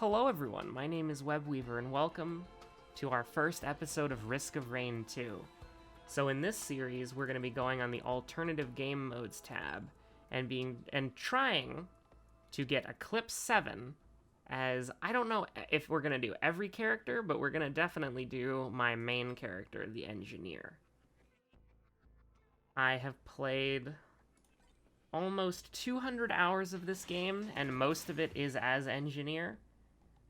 Hello everyone, my name is Webweaver and welcome to our first episode of Risk of Rain 2. So in this series, we're going to be going on the alternative game modes tab and trying to get Eclipse 7 as I don't know if we're going to do every character, but we're going to definitely do my main character, the engineer. I have played almost 200 hours of this game, and most of it is as engineer.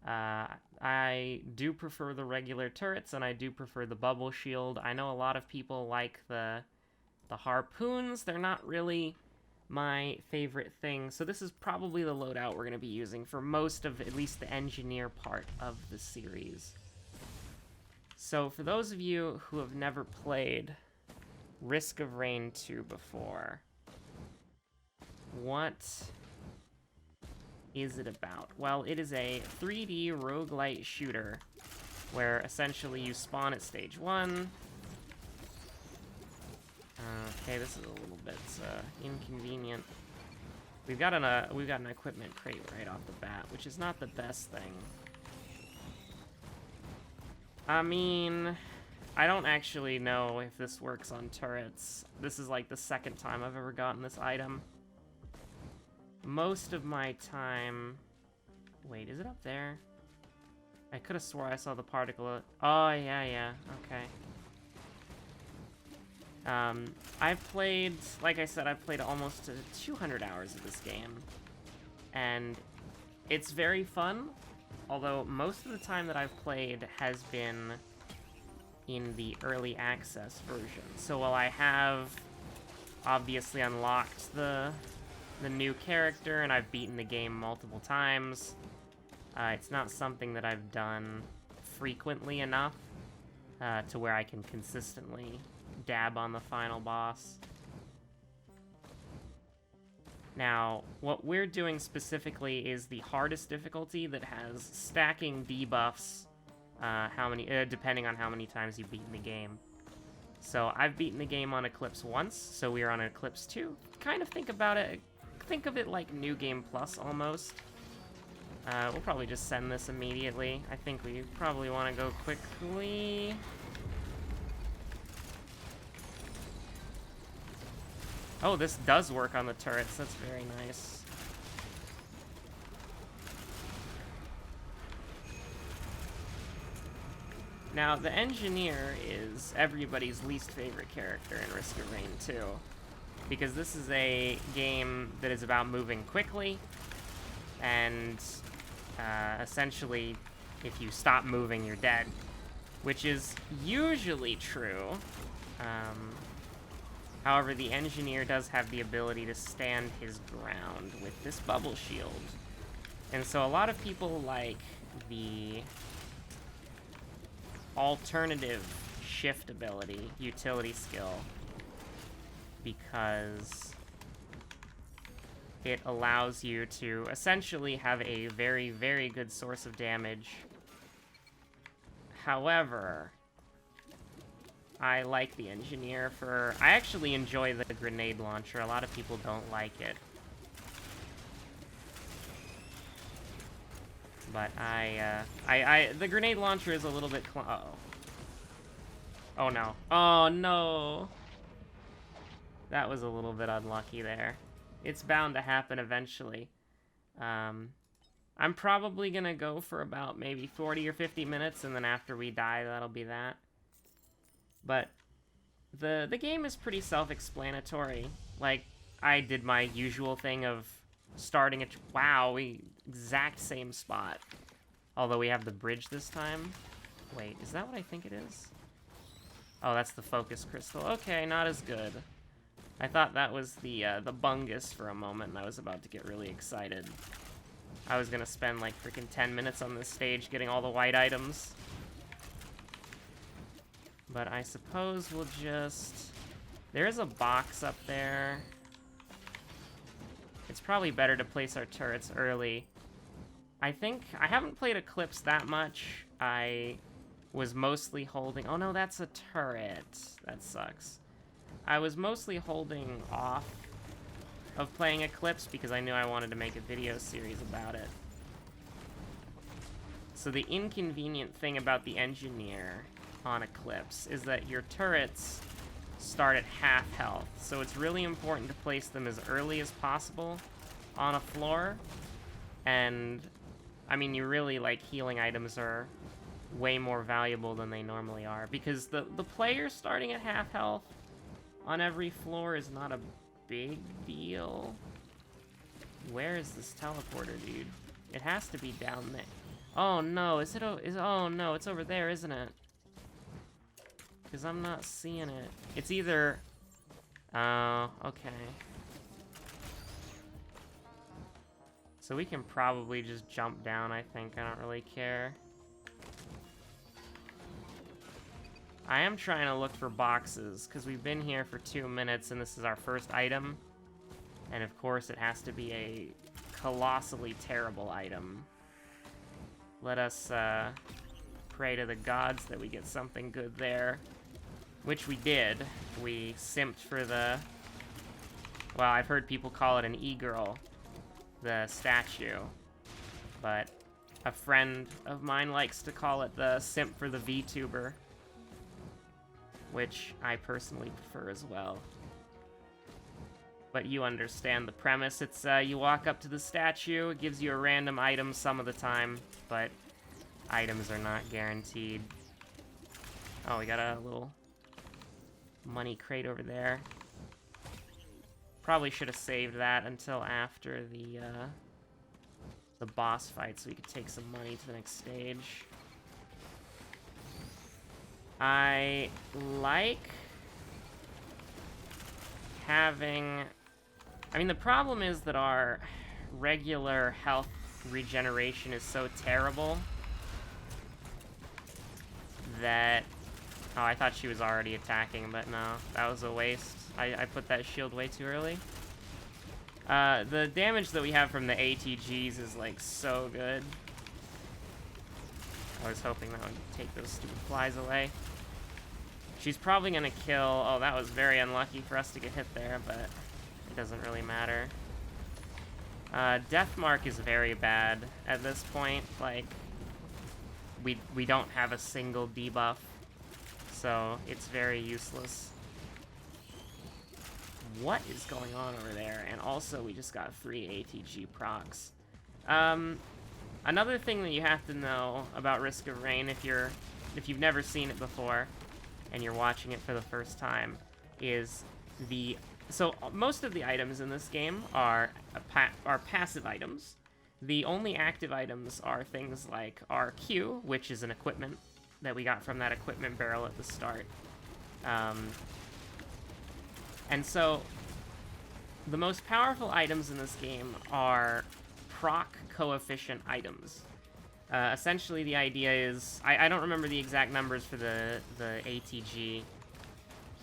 I do prefer the regular turrets, and I do prefer the bubble shield. I know a lot of people like the harpoons. They're not really my favorite thing, so this is probably the loadout we're going to be using for most of at least the engineer part of the series. So for those of you who have never played Risk of Rain 2 before, what is it about? Well, it is a 3D roguelite shooter where essentially you spawn at stage 1. Okay, this is a little bit inconvenient. We've got an equipment crate right off the bat, which is not the best thing. I mean, I don't actually know if this works on turrets. This is like the second time I've ever gotten this item. Most of my time... Wait, is it up there? I could have swore I saw the particle... Oh, yeah, okay. I've played... Like I said, I've played almost 200 hours of this game. And it's very fun, although most of the time that I've played has been in the early access version. So while I have obviously unlocked the new character, and I've beaten the game multiple times, it's not something that I've done frequently enough to where I can consistently dab on the final boss. Now, what we're doing specifically is the hardest difficulty that has stacking debuffs, depending on how many times you've beaten the game. So I've beaten the game on Eclipse once, so we are on Eclipse 2. Kind of think of it like New Game Plus, almost. We'll probably just send this immediately. I think we probably want to go quickly. Oh, this does work on the turrets. That's very nice. Now, the engineer is everybody's least favorite character in Risk of Rain 2. Because this is a game that is about moving quickly, and essentially, if you stop moving, you're dead. Which is usually true. However, the engineer does have the ability to stand his ground with this bubble shield. And so a lot of people like the alternative shift ability, utility skill, because it allows you to essentially have a very, very good source of damage. However, I like the engineer I actually enjoy the grenade launcher. A lot of people don't like it. But the grenade launcher is a little bit uh-oh. Oh no. Oh no! That was a little bit unlucky there. It's bound to happen eventually. I'm probably gonna go for about maybe 40 or 50 minutes, and then after we die, that'll be that. But the game is pretty self-explanatory. Like, I did my usual thing of starting at... Wow, exact same spot. Although we have the bridge this time. Wait, is that what I think it is? Oh, that's the focus crystal. Okay, not as good. I thought that was the bungus for a moment, and I was about to get really excited. I was gonna spend like freaking 10 minutes on this stage getting all the white items. But I suppose we'll just... There is a box up there. It's probably better to place our turrets early. I haven't played Eclipse that much. I was mostly holding... Oh no, that's a turret. That sucks. I was mostly holding off of playing Eclipse because I knew I wanted to make a video series about it. So the inconvenient thing about the engineer on Eclipse is that your turrets start at half health, so it's really important to place them as early as possible on a floor. And I mean, you really, like, healing items are way more valuable than they normally are, because the player starting at half health on every floor is not a big deal. Where is this teleporter, dude? It has to be down there. Oh no, oh no, it's over there, isn't it? Because I'm not seeing it. It's either... Oh, okay. So we can probably just jump down, I think. I don't really care. I am trying to look for boxes, because we've been here for 2 minutes, and this is our first item. And of course, it has to be a colossally terrible item. Let us pray to the gods that we get something good there. Which we did. We simped for the... Well, I've heard people call it an e-girl, the statue. But a friend of mine likes to call it the simp for the VTuber, which I personally prefer as well. But you understand the premise. It's, you walk up to the statue, it gives you a random item some of the time, but items are not guaranteed. Oh, we got a little money crate over there. Probably should have saved that until after the boss fight so we could take some money to the next stage. I like having... I mean, the problem is that our regular health regeneration is so terrible that... Oh, I thought she was already attacking, but no, that was a waste. I put that shield way too early. The damage that we have from the ATGs is, like, so good. I was hoping that would take those stupid flies away. She's probably gonna kill... Oh, that was very unlucky for us to get hit there, but it doesn't really matter. Deathmark is very bad at this point. Like, we don't have a single debuff, so it's very useless. What is going on over there? And also, we just got 3 ATG procs. Another thing that you have to know about Risk of Rain, if you've never seen it before and you're watching it for the first time, is so most of the items in this game are passive items. The only active items are things like our Q, which is an equipment that we got from that equipment barrel at the start. And so, the most powerful items in this game are proc coefficient items. Essentially, the idea is... I don't remember the exact numbers for the ATG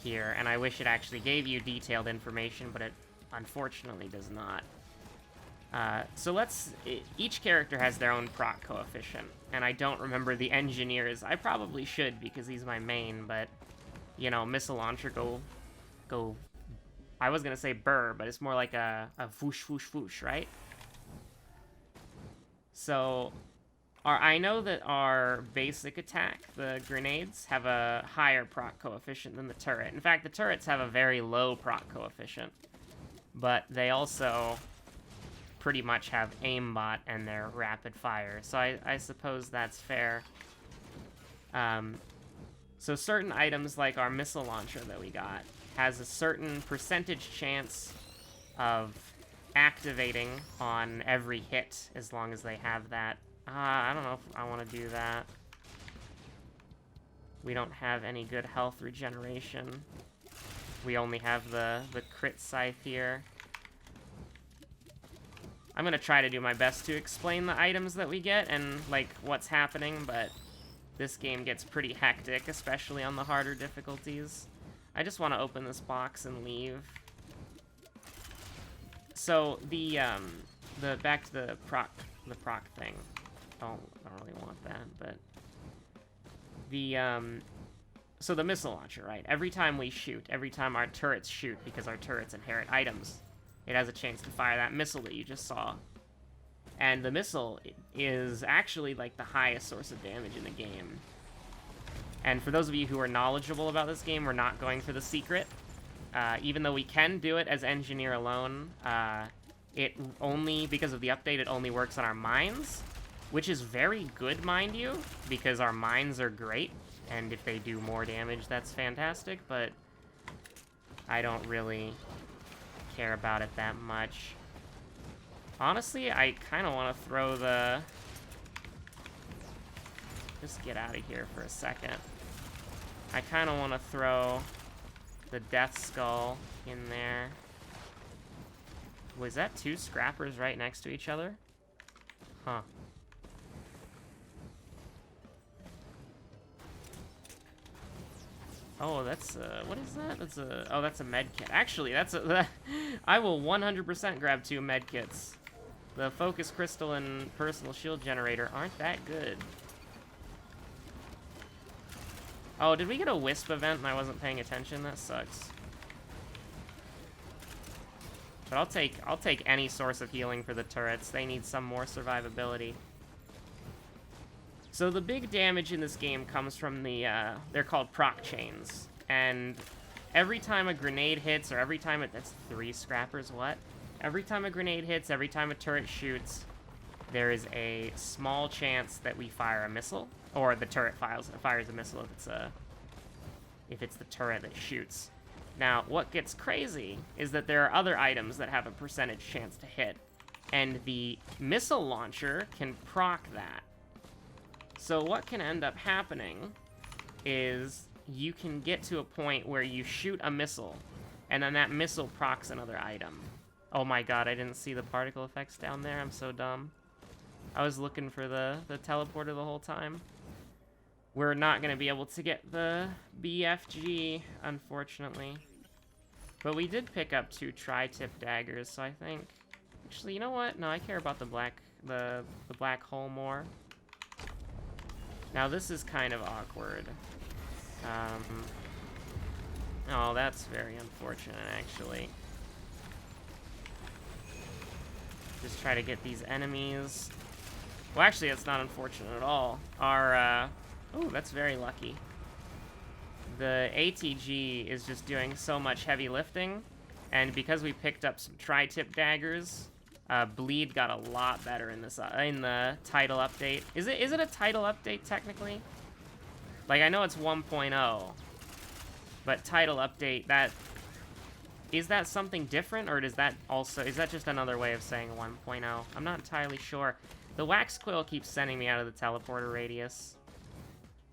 here, and I wish it actually gave you detailed information, but it unfortunately does not. So each character has their own proc coefficient, and I don't remember the engineers. I probably should, because he's my main, but, you know, missile launcher go... I was gonna say burr, but it's more like a whoosh, whoosh, whoosh, right? So, I know that our basic attack, the grenades, have a higher proc coefficient than the turret. In fact, the turrets have a very low proc coefficient, but they also pretty much have aimbot and their rapid fire, so I suppose that's fair. So certain items, like our missile launcher that we got, has a certain percentage chance of activating on every hit as long as they have that. I don't know if I want to do that. We don't have any good health regeneration. We only have the crit scythe here. I'm gonna try to do my best to explain the items that we get and, like, what's happening, but this game gets pretty hectic, especially on the harder difficulties. I just want to open this box and leave. So back to the proc thing. I don't really want that, but so the missile launcher, right? Every time we shoot, every time our turrets shoot, because our turrets inherit items, it has a chance to fire that missile that you just saw. And the missile is actually, like, the highest source of damage in the game. And for those of you who are knowledgeable about this game, we're not going for the secret. Even though we can do it as engineer alone, it only, because of the update, it only works on our mines, which is very good, mind you, because our mines are great, and if they do more damage, that's fantastic, but I don't really care about it that much. Honestly, I kind of want to throw the... Just get out of here for a second. I kind of want to throw the Death Skull in there. Was that two scrappers right next to each other? Huh. Oh, that's what is that? That's a, oh, that's a med kit. Actually, that's a, I will 100% grab 2 med kits. The Focus Crystal and Personal Shield Generator aren't that good. Oh, did we get a Wisp event and I wasn't paying attention? That sucks. But I'll take any source of healing for the turrets. They need some more survivability. So the big damage in this game comes from the, they're called proc chains. And every time a grenade hits, or every time that's 3 scrappers, what? Every time a grenade hits, every time a turret shoots, there is a small chance that we fire a missile. Or the turret fires a missile if it's the turret that shoots. Now, what gets crazy is that there are other items that have a percentage chance to hit. And the missile launcher can proc that. So what can end up happening is you can get to a point where you shoot a missile, and then that missile procs another item. Oh my god, I didn't see the particle effects down there. I'm so dumb. I was looking for the teleporter the whole time. We're not going to be able to get the BFG, unfortunately. But we did pick up 2 tri-tip daggers, so I think... Actually, you know what? No, I care about the black hole more. Now, this is kind of awkward. Oh, that's very unfortunate, actually. Just try to get these enemies. Well, actually, that's not unfortunate at all. Our, oh, that's very lucky. The ATG is just doing so much heavy lifting, and because we picked up some tri-tip daggers, bleed got a lot better in this in the title update. Is it a title update technically? Like, I know it's 1.0, but title update, is that something different, or is that just another way of saying 1.0? I'm not entirely sure. The wax quill keeps sending me out of the teleporter radius.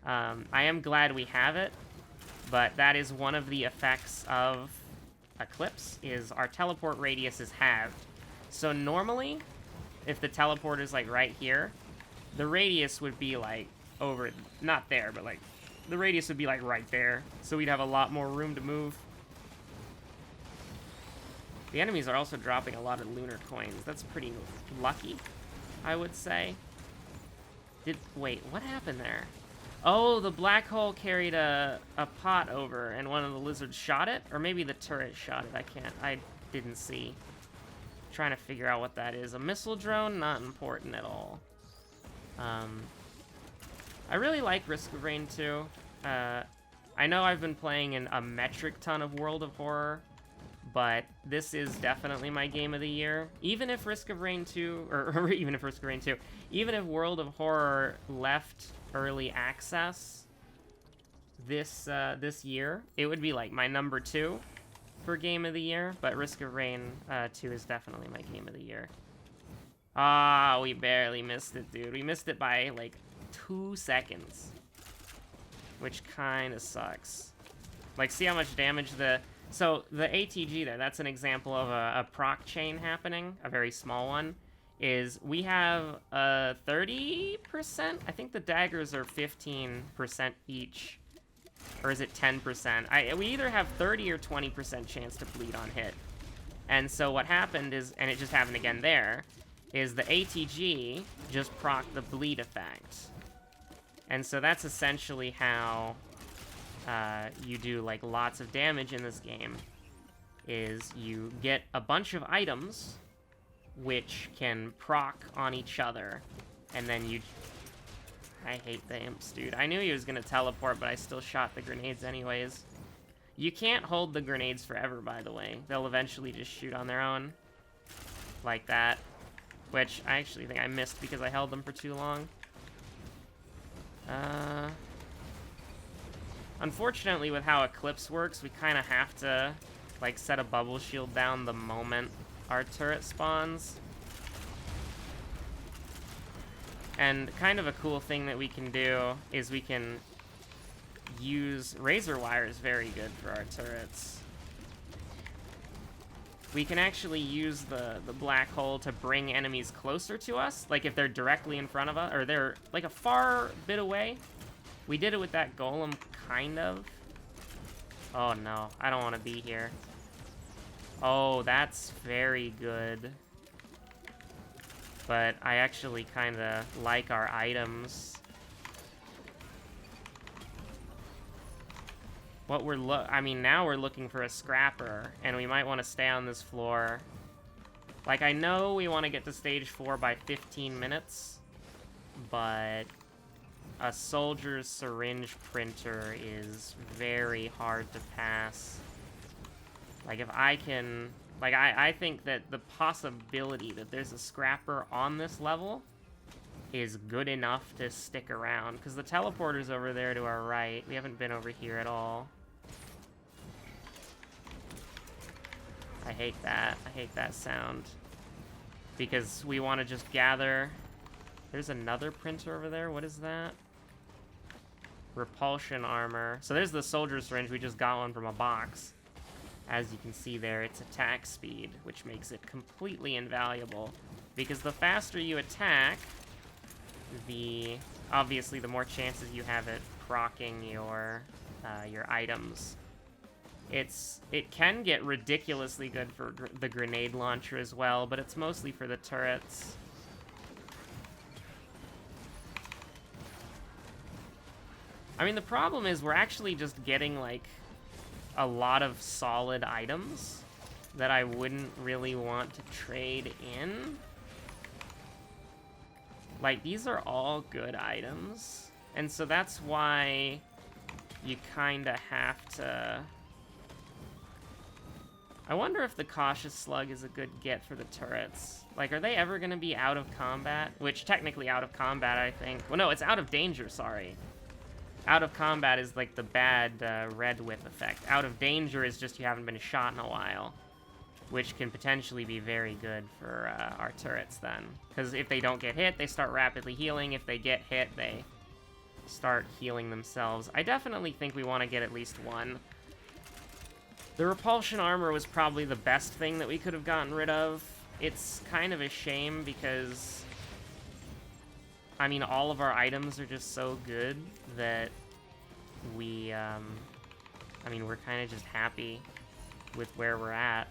I am glad we have it, but that is one of the effects of Eclipse, is our teleport radius is halved. So normally, if the teleport is like right here, the radius would be like over, not there, but like, the radius would be like right there. So we'd have a lot more room to move. The enemies are also dropping a lot of lunar coins. That's pretty lucky, I would say. Wait, what happened there? Oh, the black hole carried a pot over and one of the lizards shot it? Or maybe the turret shot it, I didn't see. Trying to figure out what that is. A missile drone? Not important at all. I really like Risk of Rain 2. I know I've been playing in a metric ton of World of Horror, but this is definitely my game of the year. Even if Risk of Rain 2, or even if Risk of Rain 2, even if World of Horror left early access this year, it would be like my number 2 for game of the year, but Risk of Rain 2 is definitely my game of the year. Ah, we barely missed it, dude. We missed it by like 2 seconds, which kind of sucks. Like, see how much damage so the ATG there, that's an example of a proc chain happening, a very small one, is we have 30%? I think the daggers are 15% each. Or is it 10%? We either have 30 or 20% chance to bleed on hit. And so what happened is, and it just happened again there, is the ATG just proc the bleed effect. And so that's essentially how you do like lots of damage in this game, is you get a bunch of items, which can proc on each other, and then you... I hate the imps, dude. I knew he was gonna teleport, but I still shot the grenades anyways. You can't hold the grenades forever, by the way. They'll eventually just shoot on their own. Like that. Which I actually think I missed because I held them for too long. Unfortunately, with how Eclipse works, we kind of have to, like, set a bubble shield down the moment our turret spawns. And kind of a cool thing that we can do is we can use razor wire is very good for our turrets. We can actually use the black hole to bring enemies closer to us, like if they're directly in front of us, or they're like a far bit away. We did it with that golem, kind of. Oh no, I don't want to be here. Oh, that's very good. But I actually kind of like our items. What we're I mean, now we're looking for a scrapper, and we might want to stay on this floor. Like, I know we want to get to stage 4 by 15 minutes, but a soldier's syringe printer is very hard to pass. Like, if I can... Like, I think that the possibility that there's a scrapper on this level is good enough to stick around, because the teleporter's over there to our right. We haven't been over here at all. I hate that. I hate that sound. Because we want to just gather... There's another printer over there. What is that? Repulsion armor. So there's the soldier's syringe. We just got one from a box. As you can see there, it's attack speed, which makes it completely invaluable. Because the faster you attack, obviously the more chances you have at proccing your items. It can get ridiculously good for the grenade launcher as well, but it's mostly for the turrets. I mean, the problem is we're actually just getting, like, a lot of solid items that I wouldn't really want to trade in. Like, these are all good items, and so that's why you kinda have to... I wonder if the Cautious Slug is a good get for the turrets. Like, are they ever gonna be out of combat? Which, technically out of combat, I think. Well, no, it's out of danger, sorry. Out of combat is, like, the bad red whip effect. Out of danger is just you haven't been shot in a while. Which can potentially be very good for our turrets, then. Because if they don't get hit, they start rapidly healing. If they get hit, they start healing themselves. I definitely think we want to get at least one. The repulsion armor was probably the best thing that we could have gotten rid of. It's kind of a shame because, I mean, all of our items are just so good that we, I mean, we're kind of just happy with where we're at.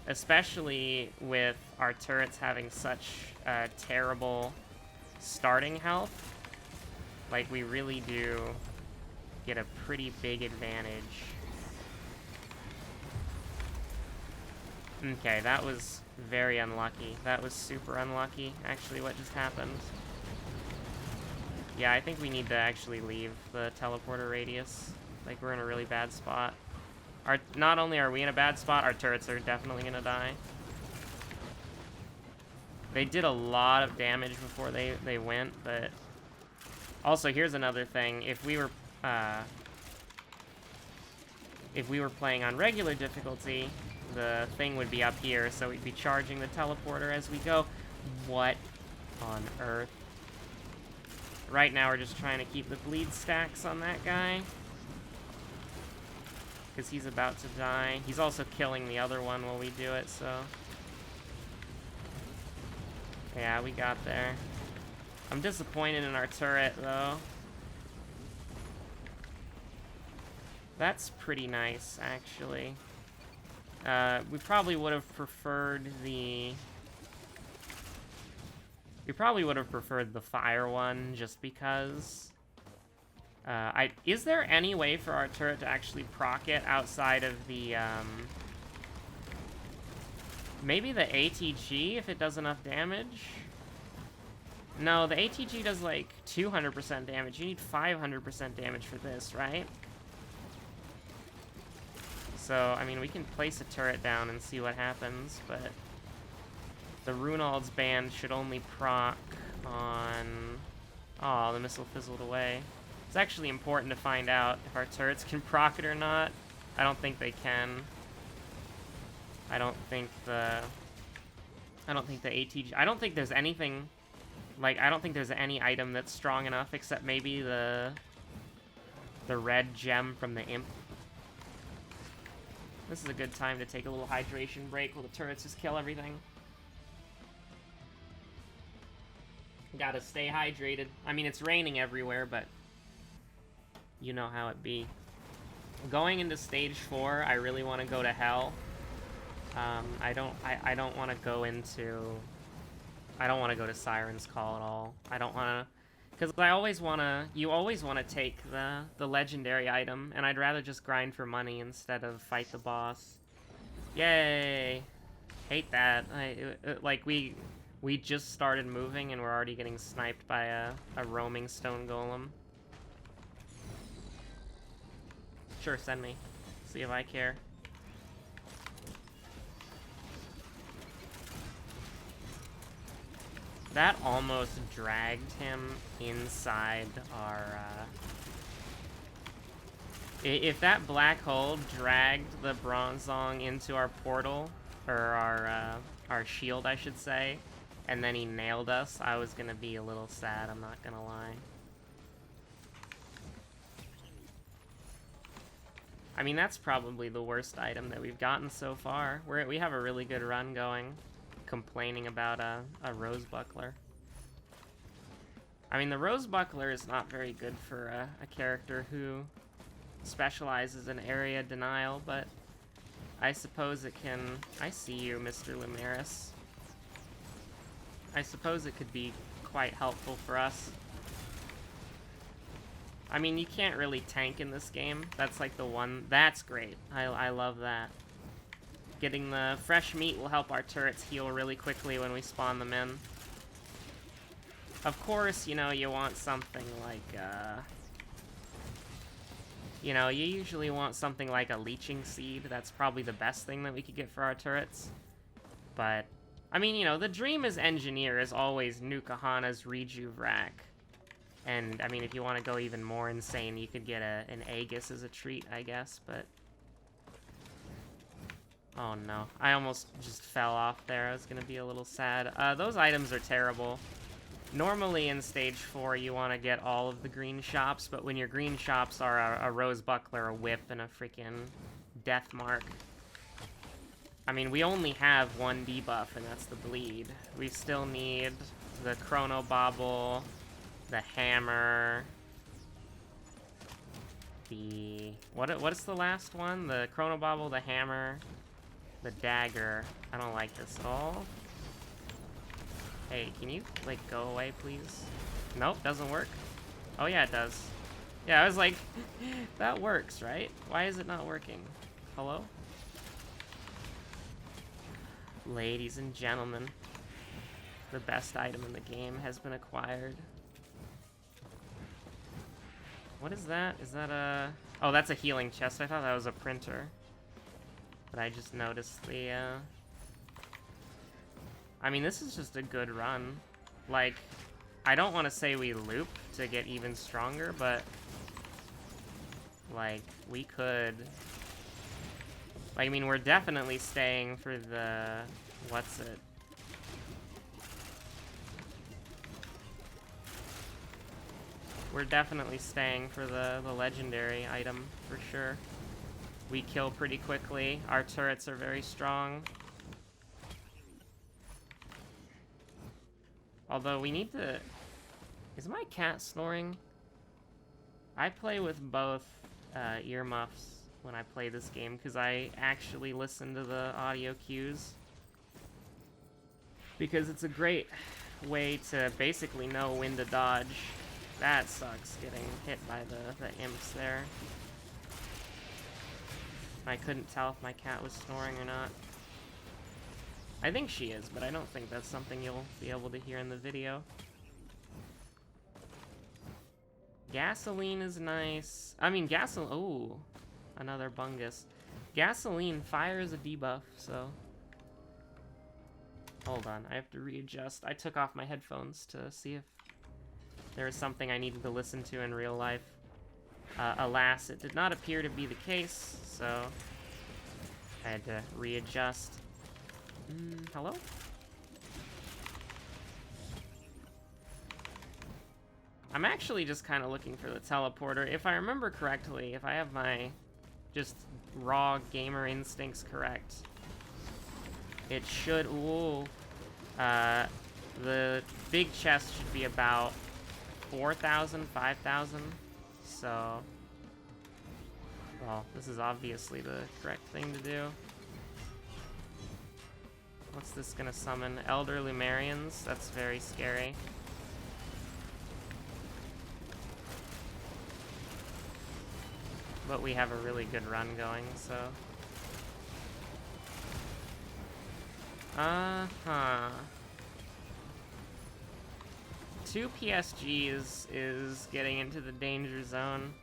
Especially with our turrets having such terrible starting health. Like, we really do get a pretty big advantage. Okay, that was very unlucky. That was super unlucky, actually, what just happened. Yeah, I think we need to actually leave the teleporter radius. Like, we're in a really bad spot. Not only are we in a bad spot, our turrets are definitely gonna die. They did a lot of damage before they went, but... Also, here's another thing. If we were playing on regular difficulty, the thing would be up here, so we'd be charging the teleporter as we go. What on earth? Right now, we're just trying to keep the bleed stacks on that guy. Because he's about to die. He's also killing the other one while we do it, so... Yeah, we got there. I'm disappointed in our turret, though. That's pretty nice, actually. We probably would have preferred the... We probably would have preferred the fire one, just because... is there any way for our turret to actually proc it outside of the, Maybe the ATG if it does enough damage? No, the ATG does like 200% damage. You need 500% damage for this, right? So, I mean, we can place a turret down and see what happens, but the Runald's band should only proc on... Oh, the missile fizzled away. It's actually important to find out if our turrets can proc it or not. I don't think they can. I don't think the ATG... I don't think there's anything... Like, I don't think there's any item that's strong enough, except maybe the red gem from the Imp. This is a good time to take a little hydration break while the turrets just kill everything. Gotta stay hydrated. I mean, it's raining everywhere, but you know how it be. Going into stage 4, I really want to go to hell. I don't want to go into... I don't want to go to Siren's Call at all. I don't want to... Because I always want to... You always want to take the legendary item, and I'd rather just grind for money instead of fight the boss. Yay! Hate that. Like, we just started moving, and we're already getting sniped by a roaming stone golem. Sure, send me. See if I care. That almost dragged him inside our, If that black hole dragged the Bronzong into our portal, or our shield, I should say, and then he nailed us, I was gonna be a little sad, I'm not gonna lie. I mean, that's probably the worst item that we've gotten so far. We have a really good run going. Complaining about a rose buckler. I mean, the rose buckler is not very good for a character who specializes in area denial, but I suppose it can... I see you, Mr. Lumeris. I suppose it could be quite helpful for us. I mean, you can't really tank in this game. That's like the one... That's great. I love that. Getting the fresh meat will help our turrets heal really quickly when we spawn them in. Of course, you know, you want something like, you know, you usually want something like a leeching seed. That's probably the best thing that we could get for our turrets. But, I mean, you know, the dream as engineer is always Nukahana's Rejuve Rack. And, I mean, if you want to go even more insane, you could get an Aegis as a treat, I guess, but... Oh no, I almost just fell off there. I was gonna be a little sad. Those items are terrible. Normally in stage 4 you want to get all of the green shops, but when your green shops are a rose buckler, a whip, and a freaking death mark. I mean, we only have one debuff, and that's the bleed. We still need the chrono bauble, the hammer, the... What is the last one? The chrono bauble, the hammer... The dagger. I don't like this at all. Hey, can you, like, go away, please? Nope, doesn't work. Oh, yeah, it does. Yeah, I was like, that works, right? Why is it not working? Hello? Ladies and gentlemen, the best item in the game has been acquired. What is that? Is that a... Oh, that's a healing chest. I thought that was a printer. But I just noticed the, I mean, this is just a good run. Like, I don't want to say we loop to get even stronger, but... Like, we could... Like, I mean, we're definitely staying for the... What's it? We're definitely staying for the legendary item, for sure. We kill pretty quickly. Our turrets are very strong. Although we need to... Is my cat snoring? I play with both earmuffs when I play this game because I actually listen to the audio cues. Because it's a great way to basically know when to dodge. That sucks, getting hit by the imps there. I couldn't tell if my cat was snoring or not. I think she is, but I don't think that's something you'll be able to hear in the video. Gasoline is nice. I mean, gasoline... Ooh, another bungus. Gasoline fires a debuff, so... Hold on, I have to readjust. I took off my headphones to see if there was something I needed to listen to in real life. Alas, it did not appear to be the case, so I had to readjust. Hello? I'm actually just kind of looking for the teleporter. If I remember correctly, if I have my just raw gamer instincts correct, it should... Ooh. The big chest should be about 4,000, 5,000. So... Well, this is obviously the correct thing to do. What's this gonna summon? Elder Lumerians? That's very scary. But we have a really good run going, so... Two PSGs is getting into the danger zone.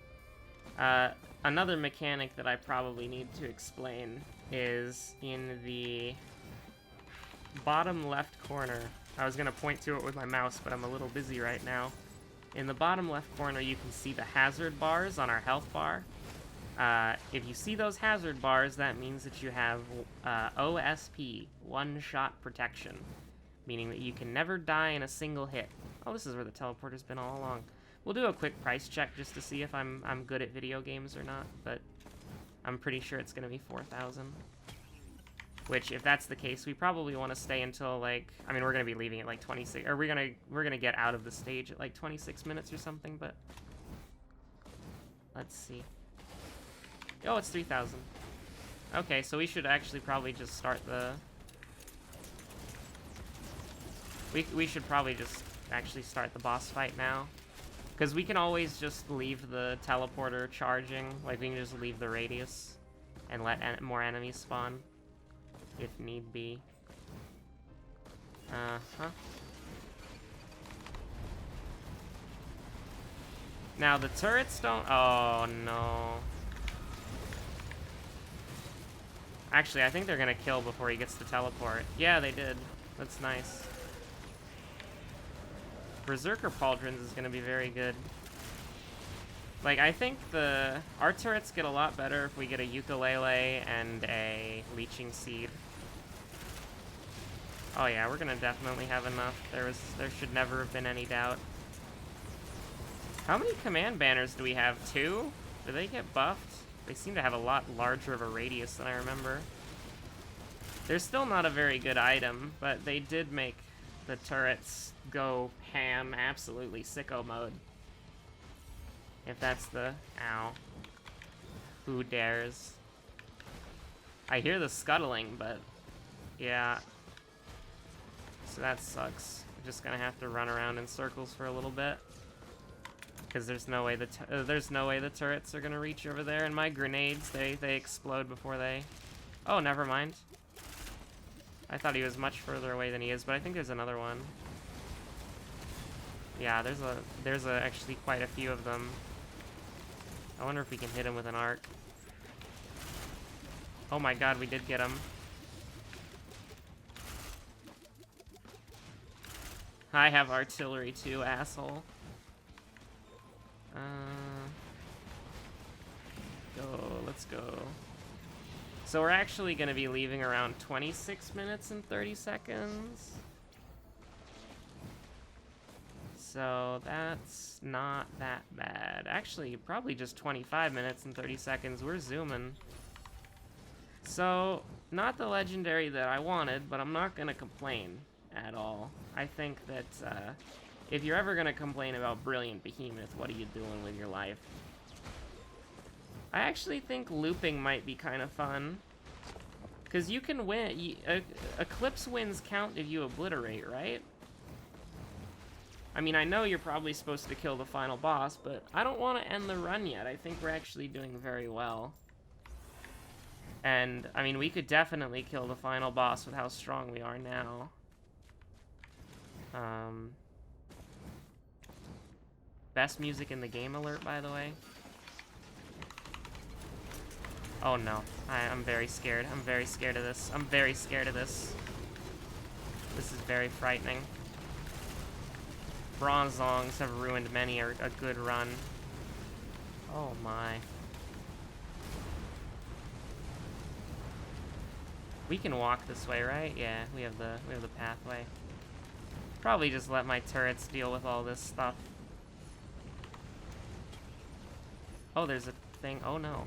Another mechanic that I probably need to explain is in the bottom left corner. I was gonna point to it with my mouse, but I'm a little busy right now. In the bottom left corner, you can see the hazard bars on our health bar. If you see those hazard bars, that means that you have OSP, one-shot protection, meaning that you can never die in a single hit. Oh, this is where the teleporter's been all along. We'll do a quick price check just to see if I'm good at video games or not, but I'm pretty sure it's gonna be 4,000. Which, if that's the case, we probably want to stay until, like, I mean, we're gonna be leaving at like 26, or we're gonna get out of the stage at like 26 minutes or something, but let's see. Oh, it's 3,000. Okay, so we should actually probably just start the... We should probably just actually start the boss fight now. Because we can always just leave the teleporter charging. Like, we can just leave the radius and let more enemies spawn, if need be. Now, the turrets don't... Oh, no. Actually, I think they're gonna kill before he gets to teleport. Yeah, they did. That's nice. Berserker Pauldrons is gonna be very good. Like, I think our turrets get a lot better if we get a ukulele and a leeching seed. Oh yeah, we're gonna definitely have enough. There should never have been any doubt. How many command banners do we have? 2? Do they get buffed? They seem to have a lot larger of a radius than I remember. They're still not a very good item, but they did make the turrets go ham, absolutely sicko mode. If that's the... Ow. Who dares? I hear the scuttling, but... Yeah. So that sucks. We're just gonna have to run around in circles for a little bit. Because there's no way the turrets are gonna reach over there, and my grenades, they explode before they... Oh, never mind. I thought he was much further away than he is, but I think there's another one. Yeah, there's actually quite a few of them. I wonder if we can hit him with an arc. Oh my god, we did get him. I have artillery too, asshole. Let's go. So we're actually going to be leaving around 26 minutes and 30 seconds. So that's not that bad. Actually, probably just 25 minutes and 30 seconds. We're zooming. So, not the legendary that I wanted, but I'm not going to complain at all. I think that if you're ever going to complain about Brilliant Behemoth, what are you doing with your life? I actually think looping might be kind of fun. Because you can win... Eclipse wins count if you obliterate, right? I mean, I know you're probably supposed to kill the final boss, but I don't want to end the run yet. I think we're actually doing very well. And, I mean, we could definitely kill the final boss with how strong we are now. Best music in the game alert, by the way. Oh no, I'm very scared. I'm very scared of this. I'm very scared of this. This is very frightening. Bronze zongs have ruined many a good run. Oh my. We can walk this way, right? Yeah, we have the pathway. Probably just let my turrets deal with all this stuff. Oh, there's a thing. Oh no.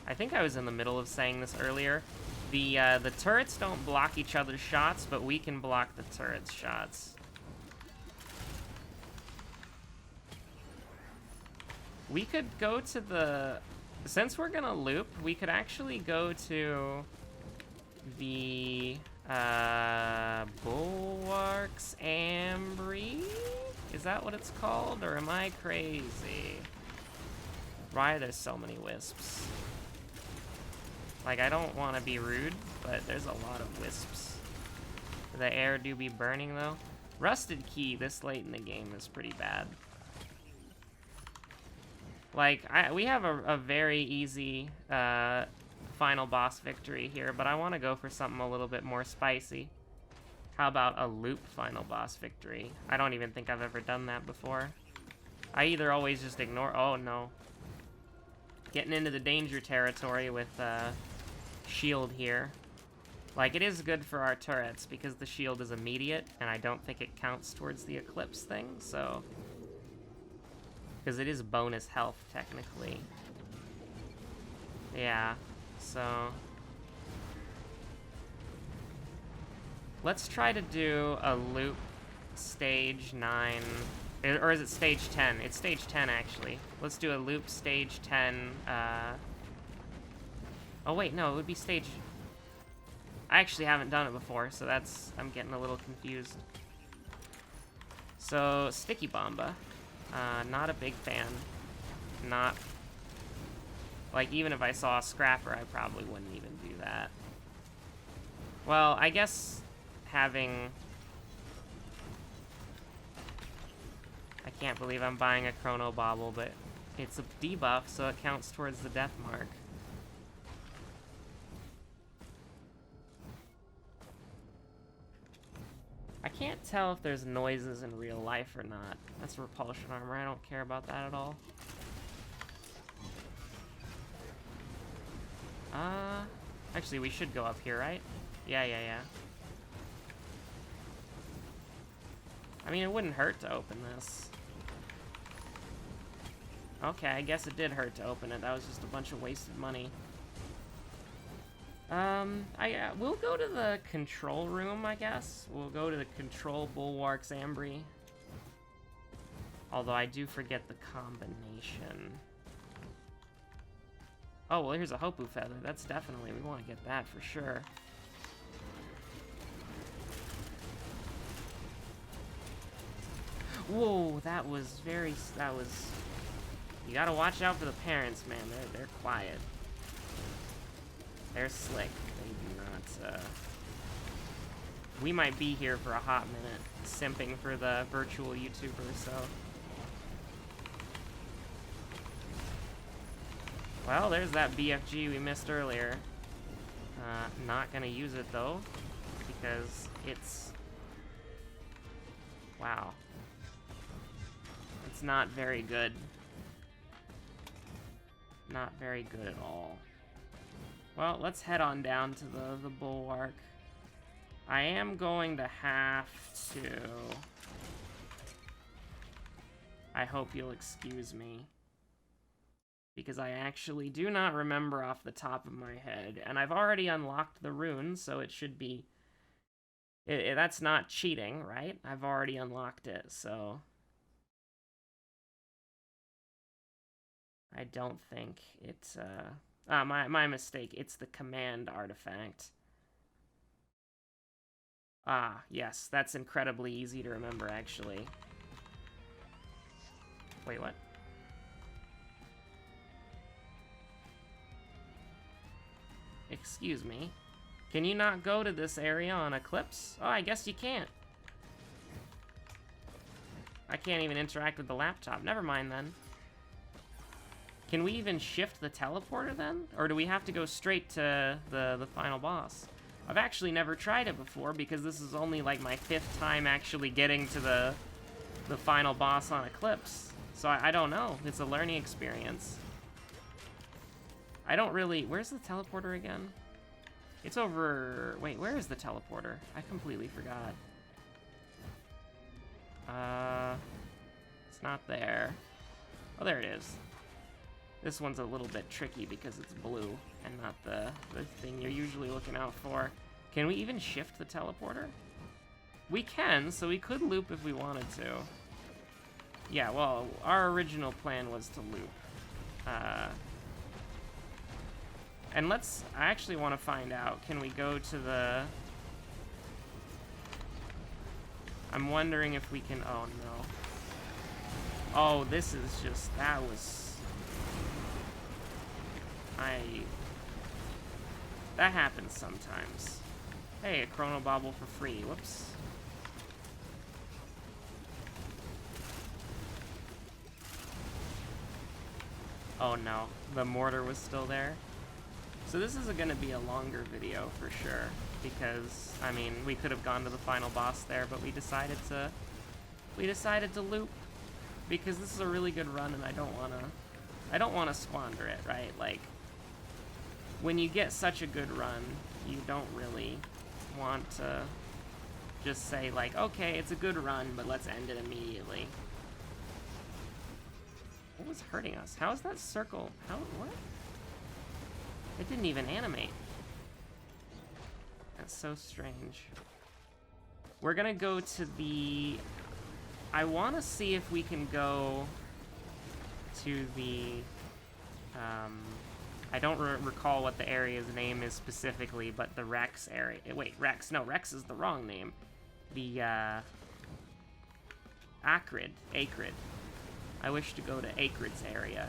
I think I was in the middle of saying this earlier. The turrets don't block each other's shots, but we can block the turrets' shots. We could go to the... Since we're gonna loop, we could actually go to the Bulwarks Ambry? Is that what it's called, or am I crazy? Why are there so many wisps? Like, I don't want to be rude, but there's a lot of wisps. The air do be burning, though. Rusted Key this late in the game is pretty bad. Like, we have a very easy final boss victory here, but I want to go for something a little bit more spicy. How about a loop final boss victory? I don't even think I've ever done that before. I either always just ignore... Oh, no. Getting into the danger territory with shield here. Like, it is good for our turrets because the shield is immediate, and I don't think it counts towards the Eclipse thing, so... Because it is bonus health, technically. Yeah, so... Let's try to do a loop stage 9... Or is it stage 10? It's stage 10, actually. Let's do a loop stage 10, Oh, wait, no, it would be stage... I actually haven't done it before, so that's... I'm getting a little confused. So, Sticky Bomba. Not a big fan. Not... Like, even if I saw a Scrapper, I probably wouldn't even do that. Well, I guess having... I can't believe I'm buying a Chrono Bauble, but it's a debuff, so it counts towards the death mark. I can't tell if there's noises in real life or not. That's repulsion armor. I don't care about that at all. Actually, we should go up here, right? Yeah. I mean, it wouldn't hurt to open this. Okay, I guess it did hurt to open it. That was just a bunch of wasted money. We'll go to the control room, I guess. We'll go to the control Bulwarks Ambry. Although I do forget the combination. Oh, well, here's a Hopu Feather. That's definitely, we want to get that for sure. Whoa, that was... You gotta watch out for the parents, man. They're quiet. They're slick. They do not, We might be here for a hot minute, simping for the virtual YouTuber, so... Well, there's that BFG we missed earlier. Not gonna use it, though, because it's... Wow. It's not very good. Not very good at all. Well, let's head on down to the Bulwark. I am going to have to... I hope you'll excuse me. Because I actually do not remember off the top of my head. And I've already unlocked the rune, so it should be... that's not cheating, right? I've already unlocked it, so... I don't think it's, my mistake. It's the command artifact. Ah, yes, that's incredibly easy to remember, actually. Wait, what? Excuse me. Can you not go to this area on Eclipse? Oh, I guess you can't. I can't even interact with the laptop. Never mind, then. Can we even shift the teleporter, then? Or do we have to go straight to the final boss? I've actually never tried it before, because this is only, like, my 5th time actually getting to the final boss on Eclipse. So I don't know. It's a learning experience. I don't really... Where's the teleporter again? It's over... Wait, where is the teleporter? I completely forgot. It's not there. Oh, there it is. This one's a little bit tricky because it's blue and not the thing you're usually looking out for. Can we even shift the teleporter? We can, so we could loop if we wanted to. Yeah, well, our original plan was to loop. And let's... I actually want to find out. Can we go to the... I'm wondering if we can... Oh, no. Oh, this is just... That was... That happens sometimes. Hey, a Chrono Bobble for free. Whoops. Oh, no. The mortar was still there. So this is going to be a longer video for sure, because, I mean, we could have gone to the final boss there, but we decided to loop, because this is a really good run, and I don't want to squander it, right? Like, when you get such a good run, you don't really want to just say, like, okay, it's a good run, but let's end it immediately. What was hurting us? How is that circle? What? It didn't even animate. That's so strange. We're gonna go to the... I want to see if we can go to the... I don't recall what the area's name is specifically, but the Rex area... Wait, Rex. No, Rex is the wrong name. The, Acrid. I wish to go to Acrid's area,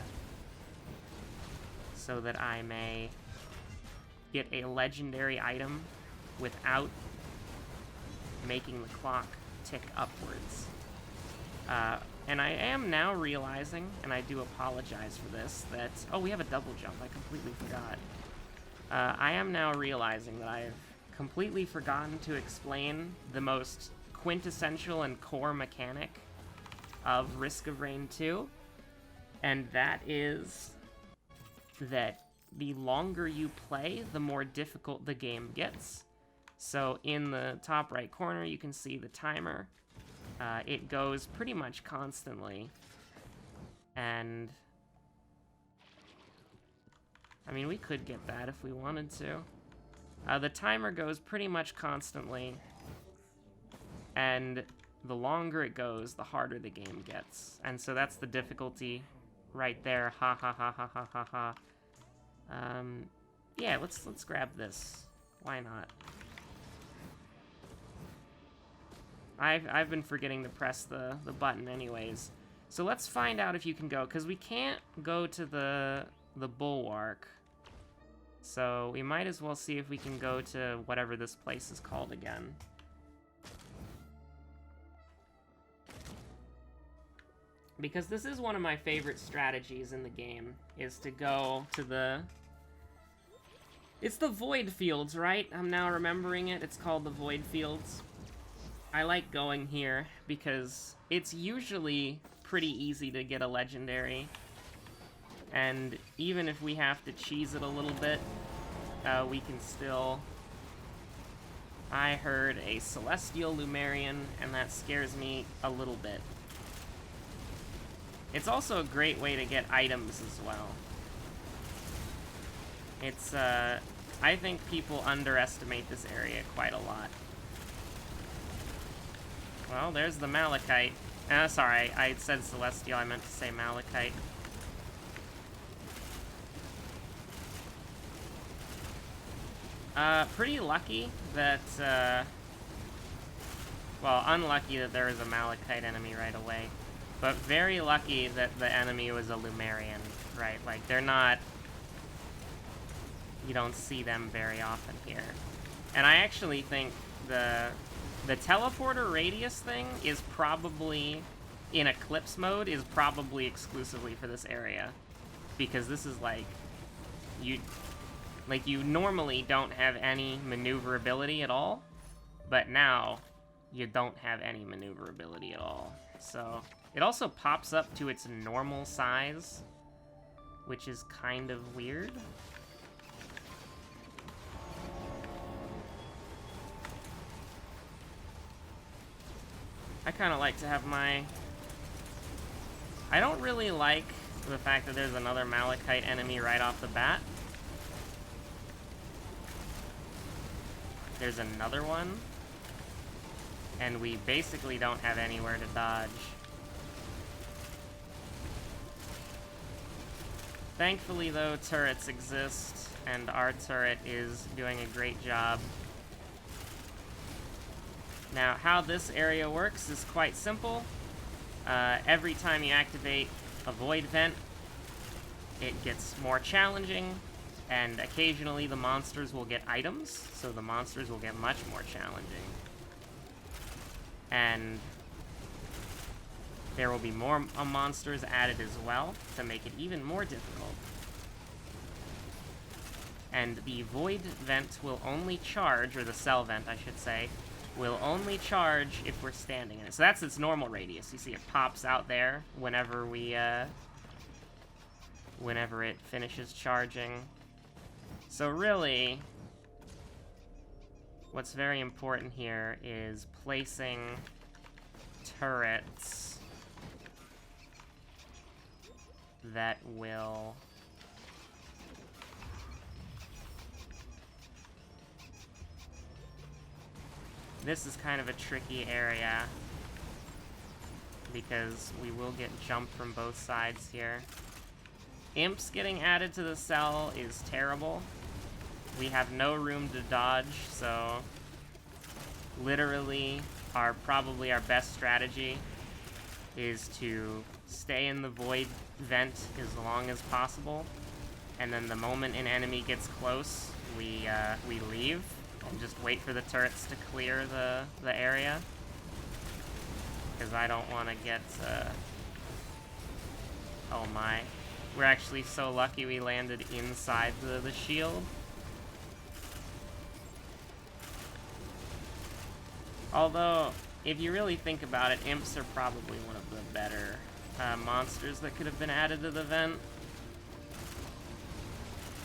so that I may get a legendary item without making the clock tick upwards. And I am now realizing, and I do apologize for this, that... Oh, we have a double jump. I completely forgot. I am now realizing that I've completely forgotten to explain the most quintessential and core mechanic of Risk of Rain 2, and that is that the longer you play, the more difficult the game gets. So in the top right corner, you can see the timer. It goes pretty much constantly, and I mean, we could get that if we wanted to. The timer goes pretty much constantly, and the longer it goes, the harder the game gets. And so that's the difficulty right there. Ha ha ha ha ha ha ha. Yeah, let's grab this. Why not? I've been forgetting to press the button anyways. So let's find out if you can go, because we can't go to the bulwark. So we might as well see if we can go to whatever this place is called again. Because this is one of my favorite strategies in the game, is to go to the... It's the Void Fields, right? I'm now remembering it. It's called the Void Fields. I like going here because it's usually pretty easy to get a legendary. And even if we have to cheese it a little bit, we can still... I heard a Celestial Lumerian, and that scares me a little bit. It's also a great way to get items as well. It's, I think people underestimate this area quite a lot. Well, there's the Malachite. Sorry, I said Celestial, I meant to say Malachite. Pretty lucky that, Well, unlucky that there was a Malachite enemy right away. But very lucky that the enemy was a Lumerian, right? Like, they're not... You don't see them very often here. And I actually think the teleporter radius thing is probably, in Eclipse mode, is probably exclusively for this area. Because this is like, you normally don't have any maneuverability at all, but now you don't have any maneuverability at all. So, it also pops up to its normal size, which is kind of weird. I kind of like to have my... I don't really like the fact that there's another Malachite enemy right off the bat. There's another one. And we basically don't have anywhere to dodge. Thankfully, though, turrets exist, and our turret is doing a great job. Now, how this area works is quite simple. Every time you activate a void vent, it gets more challenging, and occasionally the monsters will get items, so the monsters will get much more challenging. And there will be more monsters added as well to make it even more difficult. And the void vent will only charge, or the cell vent, I should say, will only charge if we're standing in it. So that's its normal radius. You see it pops out there whenever we, whenever it finishes charging. So really, what's very important here is placing turrets that will... This is kind of a tricky area because we will get jumped from both sides here. Imps getting added to the cell is terrible. We have no room to dodge, so literally probably our best strategy is to stay in the void vent as long as possible, and then the moment an enemy gets close, we leave and just wait for the turrets to clear the area, because I don't want to get oh my, we're actually so lucky we landed inside the shield. Although, if you really think about it, imps are probably one of the better monsters that could have been added to the vent.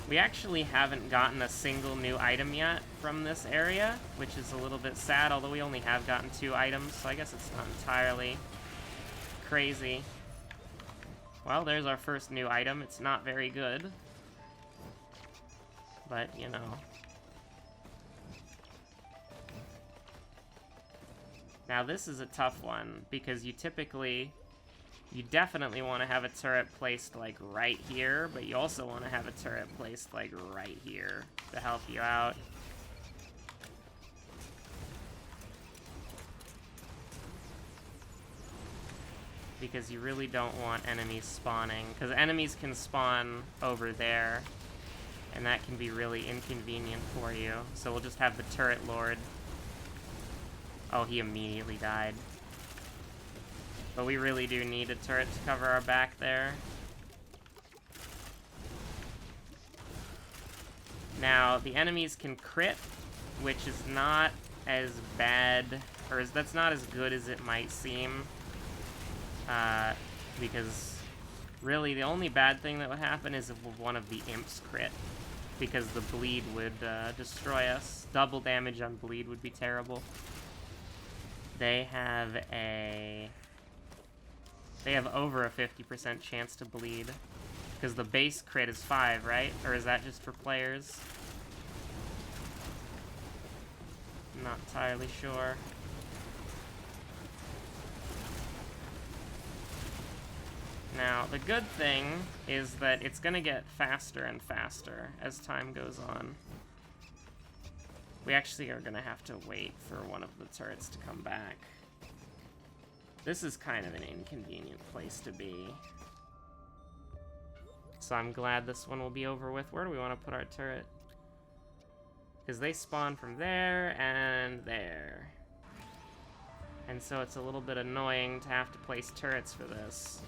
We actually haven't gotten a single new item yet from this area, which is a little bit sad, although we only have gotten 2 items, so I guess it's not entirely crazy. Well, there's our first new item. It's not very good, but, you know. Now, this is a tough one, because you definitely want to have a turret placed, like, right here, but you also want to have a turret placed, like, right here to help you out. Because you really don't want enemies spawning, because enemies can spawn over there, and that can be really inconvenient for you. So we'll just have the turret lord. Oh, he immediately died. But we really do need a turret to cover our back there. Now, the enemies can crit, which is not as bad, or that's not as good as it might seem. Because really the only bad thing that would happen is if one of the imps crit, because the bleed would destroy us. Double damage on bleed would be terrible. They have over a 50% chance to bleed, because the base crit is 5, right? Or is that just for players? I'm not entirely sure. Now, the good thing is that it's gonna get faster and faster as time goes on. We actually are gonna have to wait for one of the turrets to come back. This is kind of an inconvenient place to be. So I'm glad this one will be over with. Where do we want to put our turret? Because they spawn from there and there. And so it's a little bit annoying to have to place turrets for this.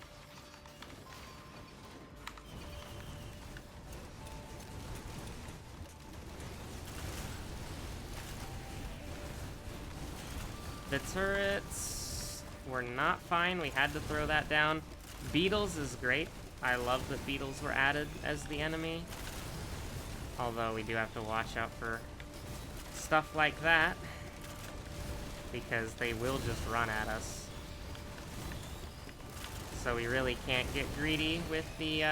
The turrets were not fine. We had to throw that down. Beetles is great. I love that beetles were added as the enemy. Although we do have to watch out for stuff like that, because they will just run at us. So we really can't get greedy with the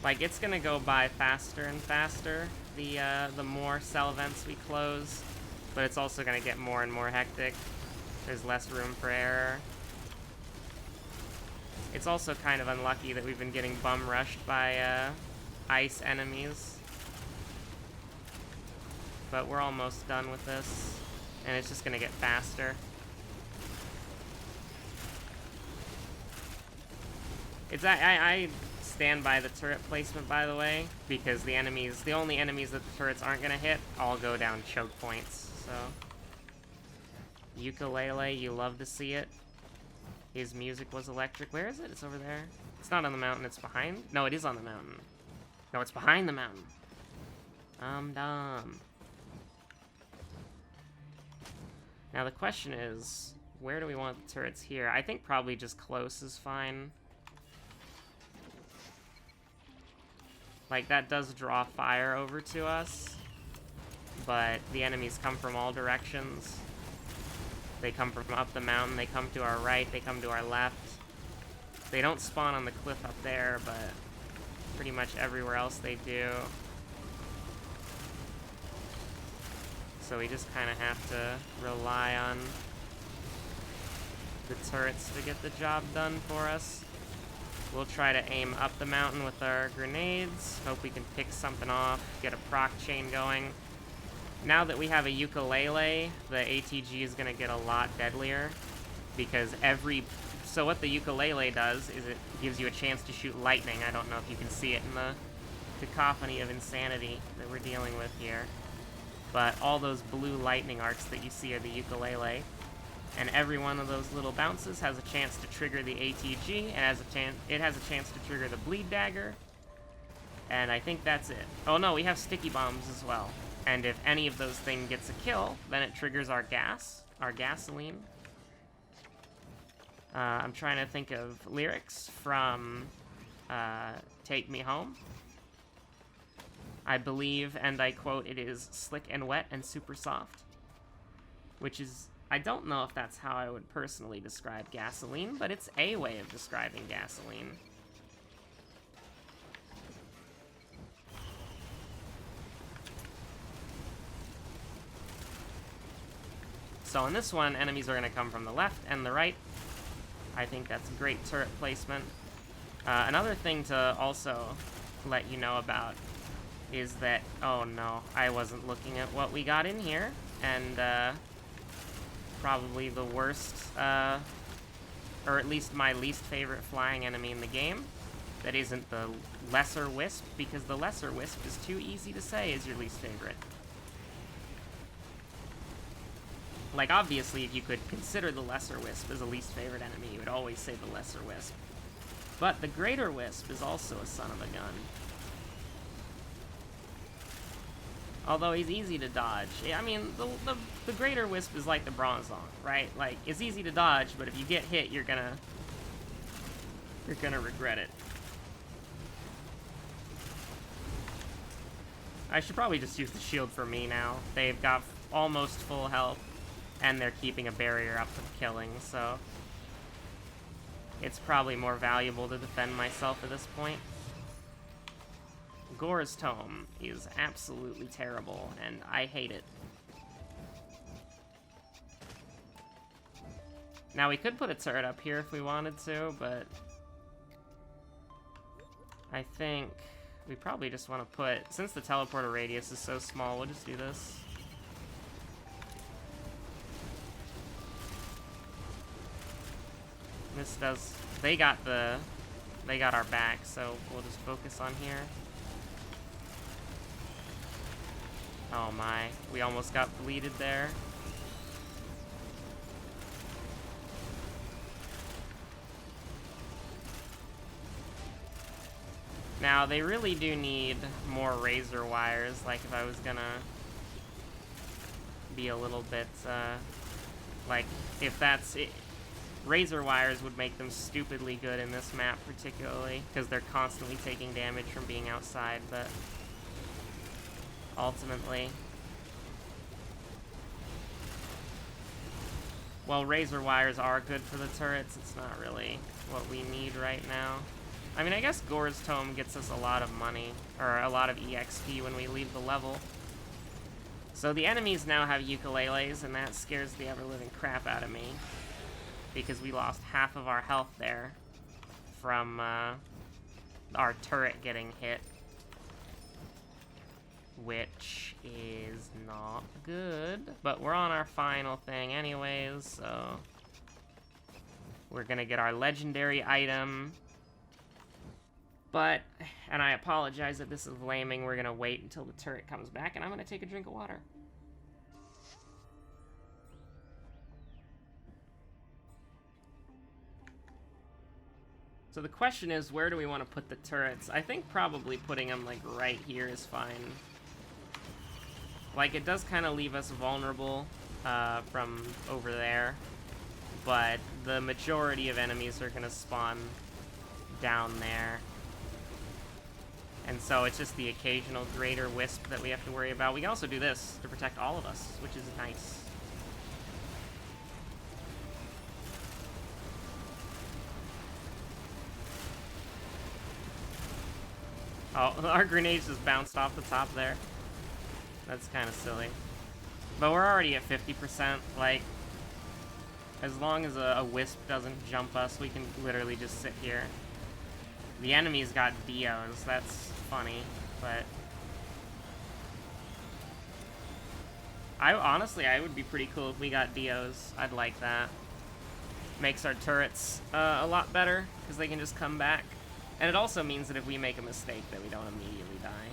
like, it's gonna go by faster and faster, the more cell vents we close, but it's also gonna get more and more hectic. There's less room for error. It's also kind of unlucky that we've been getting bum rushed by ice enemies. But we're almost done with this, and it's just gonna get faster. I stand by the turret placement, by the way, because the only enemies that the turrets aren't gonna hit all go down choke points, so. Ukulele, you love to see it. His music was electric. Where is it? It's over there. It's not on the mountain, it's behind? No, it is on the mountain. No, it's behind the mountain. I'm dumb. Now the question is, where do we want the turrets here? I think probably just close is fine. Like, that does draw fire over to us, but the enemies come from all directions. They come from up the mountain, they come to our right, they come to our left. They don't spawn on the cliff up there, but pretty much everywhere else they do. So we just kind of have to rely on the turrets to get the job done for us. We'll try to aim up the mountain with our grenades. Hope we can pick something off, get a proc chain going. Now that we have a ukulele, the ATG is going to get a lot deadlier, because so what the ukulele does is it gives you a chance to shoot lightning. I don't know if you can see it in the cacophony of insanity that we're dealing with here. But all those blue lightning arcs that you see are the ukulele, and every one of those little bounces has a chance to trigger the ATG, and it has a chance to trigger the bleed dagger, and I think that's it. Oh no, we have sticky bombs as well. And if any of those things gets a kill, then it triggers our gasoline. I'm trying to think of lyrics from Take Me Home. I believe, and I quote, "It is slick and wet and super soft." Which is, I don't know if that's how I would personally describe gasoline, but it's a way of describing gasoline. So in this one, enemies are going to come from the left and the right. I think that's great turret placement. Another thing to also let you know about is that, oh no, I wasn't looking at what we got in here, and probably the worst, or at least my least favorite flying enemy in the game. That isn't the Lesser Wisp, because the Lesser Wisp is too easy to say is your least favorite. Like, obviously, if you could consider the Lesser Wisp as a least favorite enemy, you would always say the Lesser Wisp. But the Greater Wisp is also a son of a gun. Although he's easy to dodge. I mean, the Greater Wisp is like the Bronzong, right? Like, it's easy to dodge, but if you get hit, you're gonna regret it. I should probably just use the shield for me now. They've got almost full health, and they're keeping a barrier up with killing, so it's probably more valuable to defend myself at this point. Gore's Tome is absolutely terrible, and I hate it. Now, we could put a turret up here if we wanted to, but I think we probably just want to put, since the teleporter radius is so small, we'll just do this. This does, they got our back, so we'll just focus on here. Oh my, we almost got bleeded there. Now, they really do need more razor wires, like if I was gonna be a little bit, like, if that's it. Razor wires would make them stupidly good in this map, particularly, because they're constantly taking damage from being outside, but ultimately, while razor wires are good for the turrets, it's not really what we need right now. I mean, I guess Gore's Tome gets us a lot of money, or a lot of EXP when we leave the level. So the enemies now have ukuleles, and that scares the ever-living crap out of me, because we lost half of our health there from our turret getting hit, which is not good. But we're on our final thing anyways, so we're gonna get our legendary item. But, and I apologize if this is laming, we're gonna wait until the turret comes back, and I'm gonna take a drink of water. So the question is, where do we want to put the turrets? I think probably putting them, like, right here is fine. Like, it does kind of leave us vulnerable from over there, but the majority of enemies are going to spawn down there. And so it's just the occasional greater wisp that we have to worry about. We can also do this to protect all of us, which is nice. Oh, our grenades just bounced off the top there. That's kind of silly. But we're already at 50%. Like, as long as a wisp doesn't jump us, we can literally just sit here. The enemy's got Dios. That's funny, but honestly, I would be pretty cool if we got Dios. I'd like that. Makes our turrets a lot better, because they can just come back. And it also means that if we make a mistake, that we don't immediately die.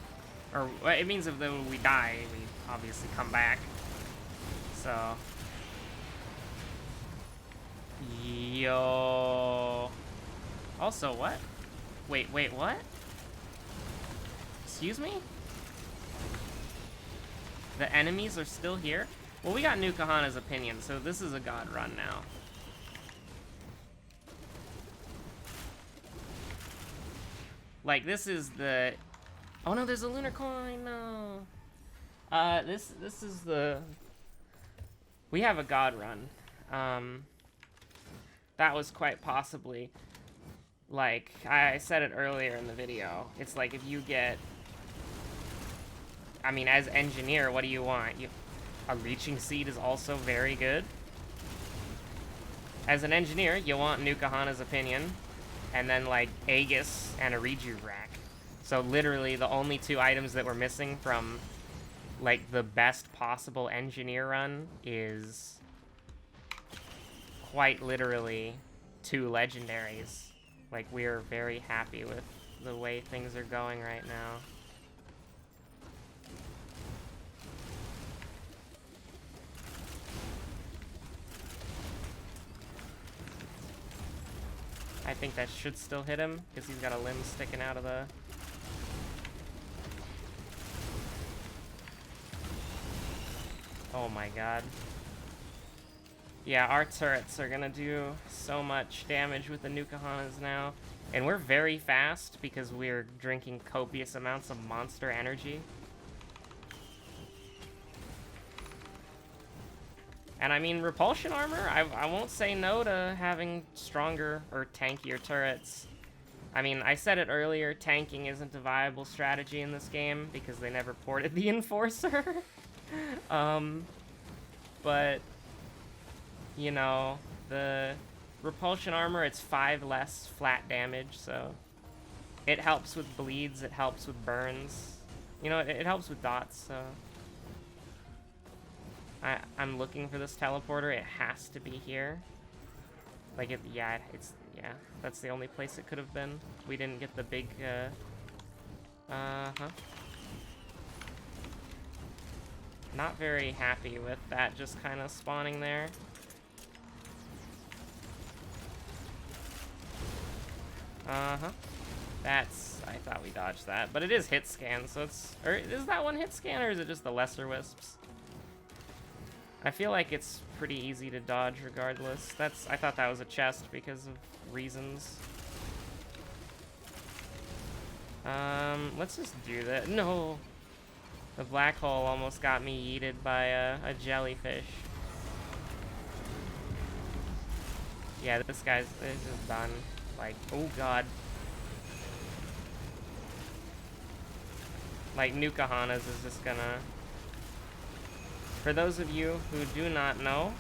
Or, it means if when we die, we obviously come back. So. Yo. Also, what? Wait, what? Excuse me? The enemies are still here? Well, we got Nukahana's opinion, so this is a god run now. Like, this is the... Oh no, there's a lunar coin, no. This is the... We have a god run. That was quite possibly... Like, I said it earlier in the video. It's like, if you get... I mean, as engineer, what do you want? A reaching seed is also very good. As an engineer, you want Nukahana's opinion. And then, like, Aegis and a Reju rack. So, literally, the only two items that we're missing from, like, the best possible engineer run is quite literally 2 legendaries. Like, we're very happy with the way things are going right now. I think that should still hit him, because he's got a limb sticking out of the... Oh my god. Yeah, our turrets are gonna do so much damage with the Nukahanas now. And we're very fast, because we're drinking copious amounts of monster energy. And I mean, repulsion armor, I won't say no to having stronger or tankier turrets. I mean, I said it earlier, tanking isn't a viable strategy in this game because they never ported the Enforcer. But, you know, the repulsion armor, it's 5 less flat damage, so it helps with bleeds, it helps with burns. You know, it helps with dots, so... I'm looking for this teleporter. It has to be here. Like, yeah, that's the only place it could have been. We didn't get the big, Not very happy with that just kind of spawning there. I thought we dodged that, but it is hit scan, so it's... Or is that one hit scan, or is it just the lesser wisps? I feel like it's pretty easy to dodge regardless. I thought that was a chest because of reasons. Let's just do that. No! The black hole almost got me yeeted by a jellyfish. Yeah, this guy's just done. Like, oh god. Like, Nuka-Hanas is just gonna... For those of you who do not know,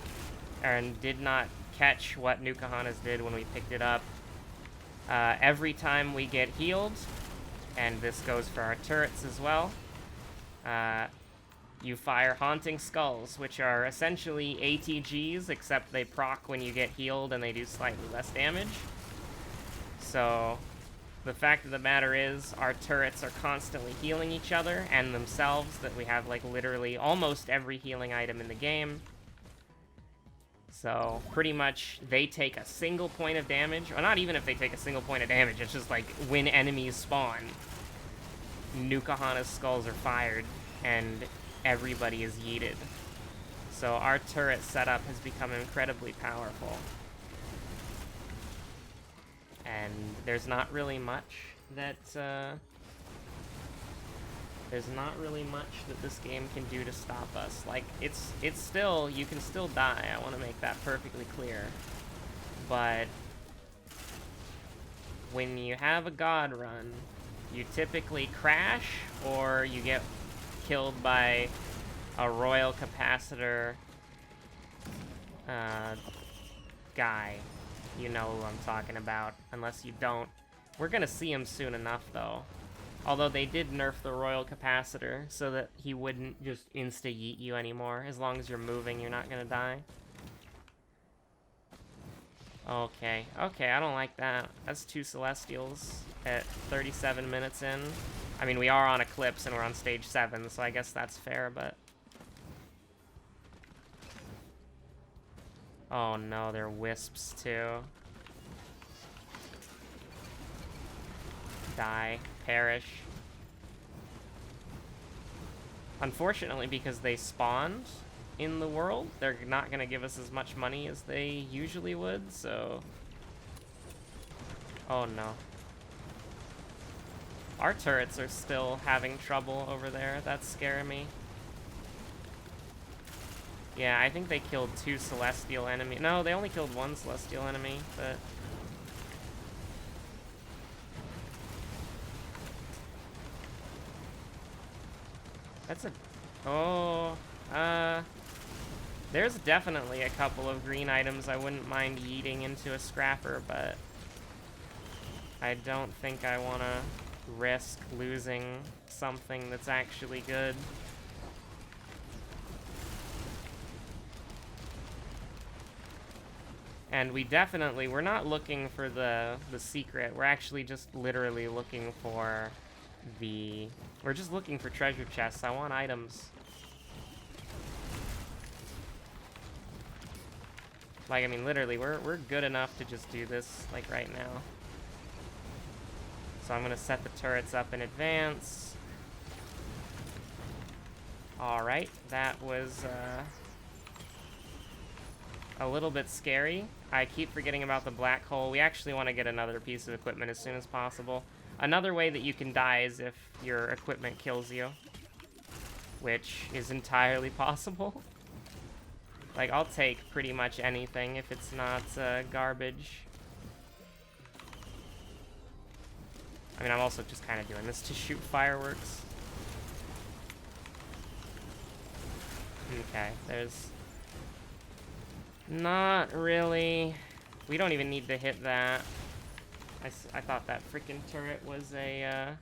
and did not catch what Nuka-Hanas did when we picked it up, every time we get healed, and this goes for our turrets as well, you fire Haunting Skulls, which are essentially ATGs, except they proc when you get healed and they do slightly less damage. So, the fact of the matter is, our turrets are constantly healing each other and themselves, that we have, like, literally almost every healing item in the game. So, pretty much, they take a single point of damage, or not even if they take a single point of damage, it's just like, when enemies spawn, Nuka-Hana's skulls are fired, and everybody is yeeted. So our turret setup has become incredibly powerful. And there's not really much that, this game can do to stop us. Like, it's still, you can still die, I want to make that perfectly clear. But when you have a god run, you typically crash, or you get killed by a royal capacitor guy. You know who I'm talking about. Unless you don't. We're gonna see him soon enough, though. Although they did nerf the royal capacitor so that he wouldn't just insta-yeet you anymore. As long as you're moving, you're not gonna die. Okay, I don't like that. That's 2 Celestials at 37 minutes in. I mean, we are on Eclipse and we're on stage 7, so I guess that's fair, but... Oh no, they're wisps too. Die. Perish. Unfortunately, because they spawned in the world, they're not gonna give us as much money as they usually would, so... Oh no. Our turrets are still having trouble over there. That's scaring me. Yeah, I think they killed 2 Celestial enemies. No, they only killed 1 Celestial enemy, but... That's a... Oh... There's definitely a couple of green items I wouldn't mind yeeting into a scrapper, but... I don't think I want to risk losing something that's actually good. And we're not looking for the secret. We're actually just literally looking for we're just looking for treasure chests. I want items. Like, I mean, literally, we're good enough to just do this, like, right now. So I'm gonna set the turrets up in advance. Alright, that was, a little bit scary. I keep forgetting about the black hole. We actually want to get another piece of equipment as soon as possible. Another way that you can die is if your equipment kills you, which is entirely possible. Like, I'll take pretty much anything if it's not garbage. I mean, I'm also just kind of doing this to shoot fireworks. Okay, there's Not really. We don't even need to hit that. I thought that freaking turret was a,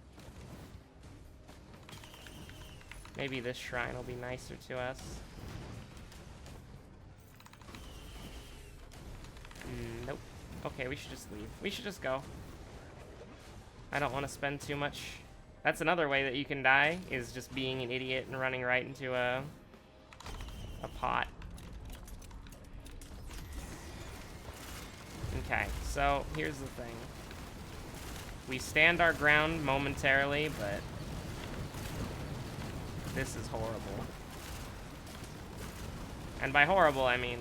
maybe this shrine will be nicer to us. Nope. Okay, we should just leave. We should just go. I don't want to spend too much. That's another way that you can die, is just being an idiot and running right into a pot. Okay, so here's the thing. We stand our ground momentarily, but this is horrible. And by horrible, I mean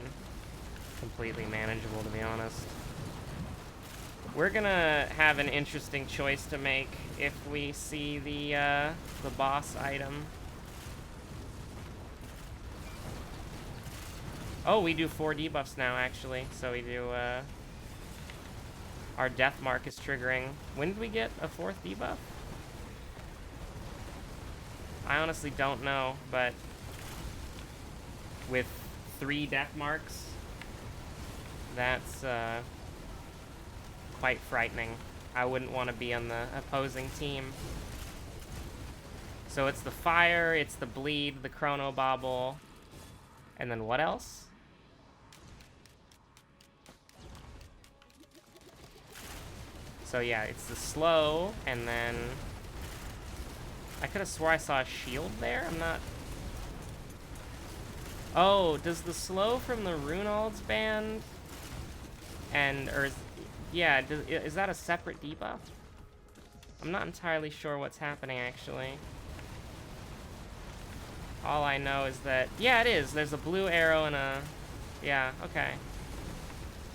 completely manageable, to be honest. We're gonna have an interesting choice to make if we see the boss item. Oh, we do 4 debuffs now, actually. So we do, our death mark is triggering. When did we get a 4th debuff? I honestly don't know, but with 3 death marks, that's quite frightening. I wouldn't want to be on the opposing team. So it's the fire, it's the bleed, the chrono bobble, and then what else? So yeah, it's the slow, and then I could have swore I saw a shield there. I'm not. Oh, does the slow from the Runald's band yeah, is that a separate debuff? I'm not entirely sure what's happening, actually. All I know is that, yeah, it is. There's a blue arrow and a, yeah, okay.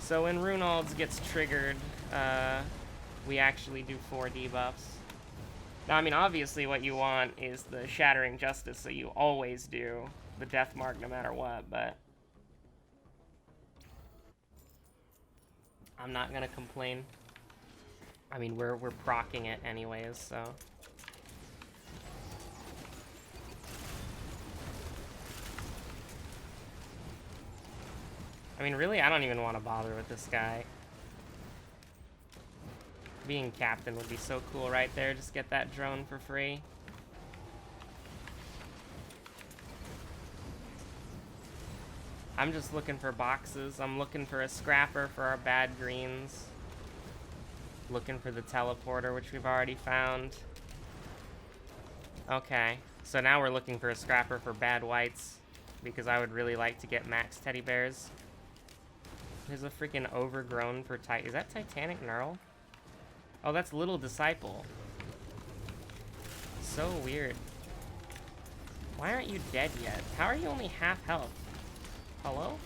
So when Runald's gets triggered, we actually do 4 debuffs. Now, I mean, obviously what you want is the Shattering Justice, so you always do the Death Mark no matter what, but I'm not gonna complain. I mean, we're proccing it anyways, so. I mean, really, I don't even want to bother with this guy. Being captain would be so cool right there. Just get that drone for free. I'm just looking for boxes. I'm looking for a scrapper for our bad greens. Looking for the teleporter, which we've already found. Okay, so now we're looking for a scrapper for bad whites, because I would really like to get max teddy bears. There's a freaking overgrown for is that Titanic Knurl? Oh, that's Little Disciple. So weird. Why aren't you dead yet? How are you only half health? Hello?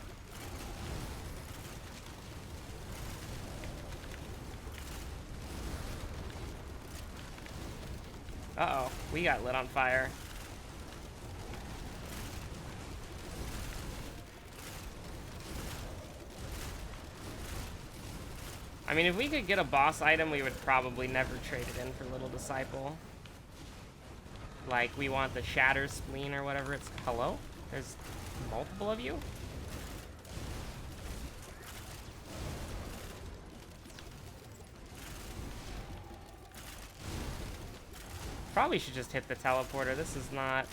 Uh-oh, we got lit on fire. I mean, if we could get a boss item, we would probably never trade it in for Little Disciple. Like, we want the Shatter Spleen or whatever it's... Hello? There's multiple of you? Probably should just hit the teleporter. This is not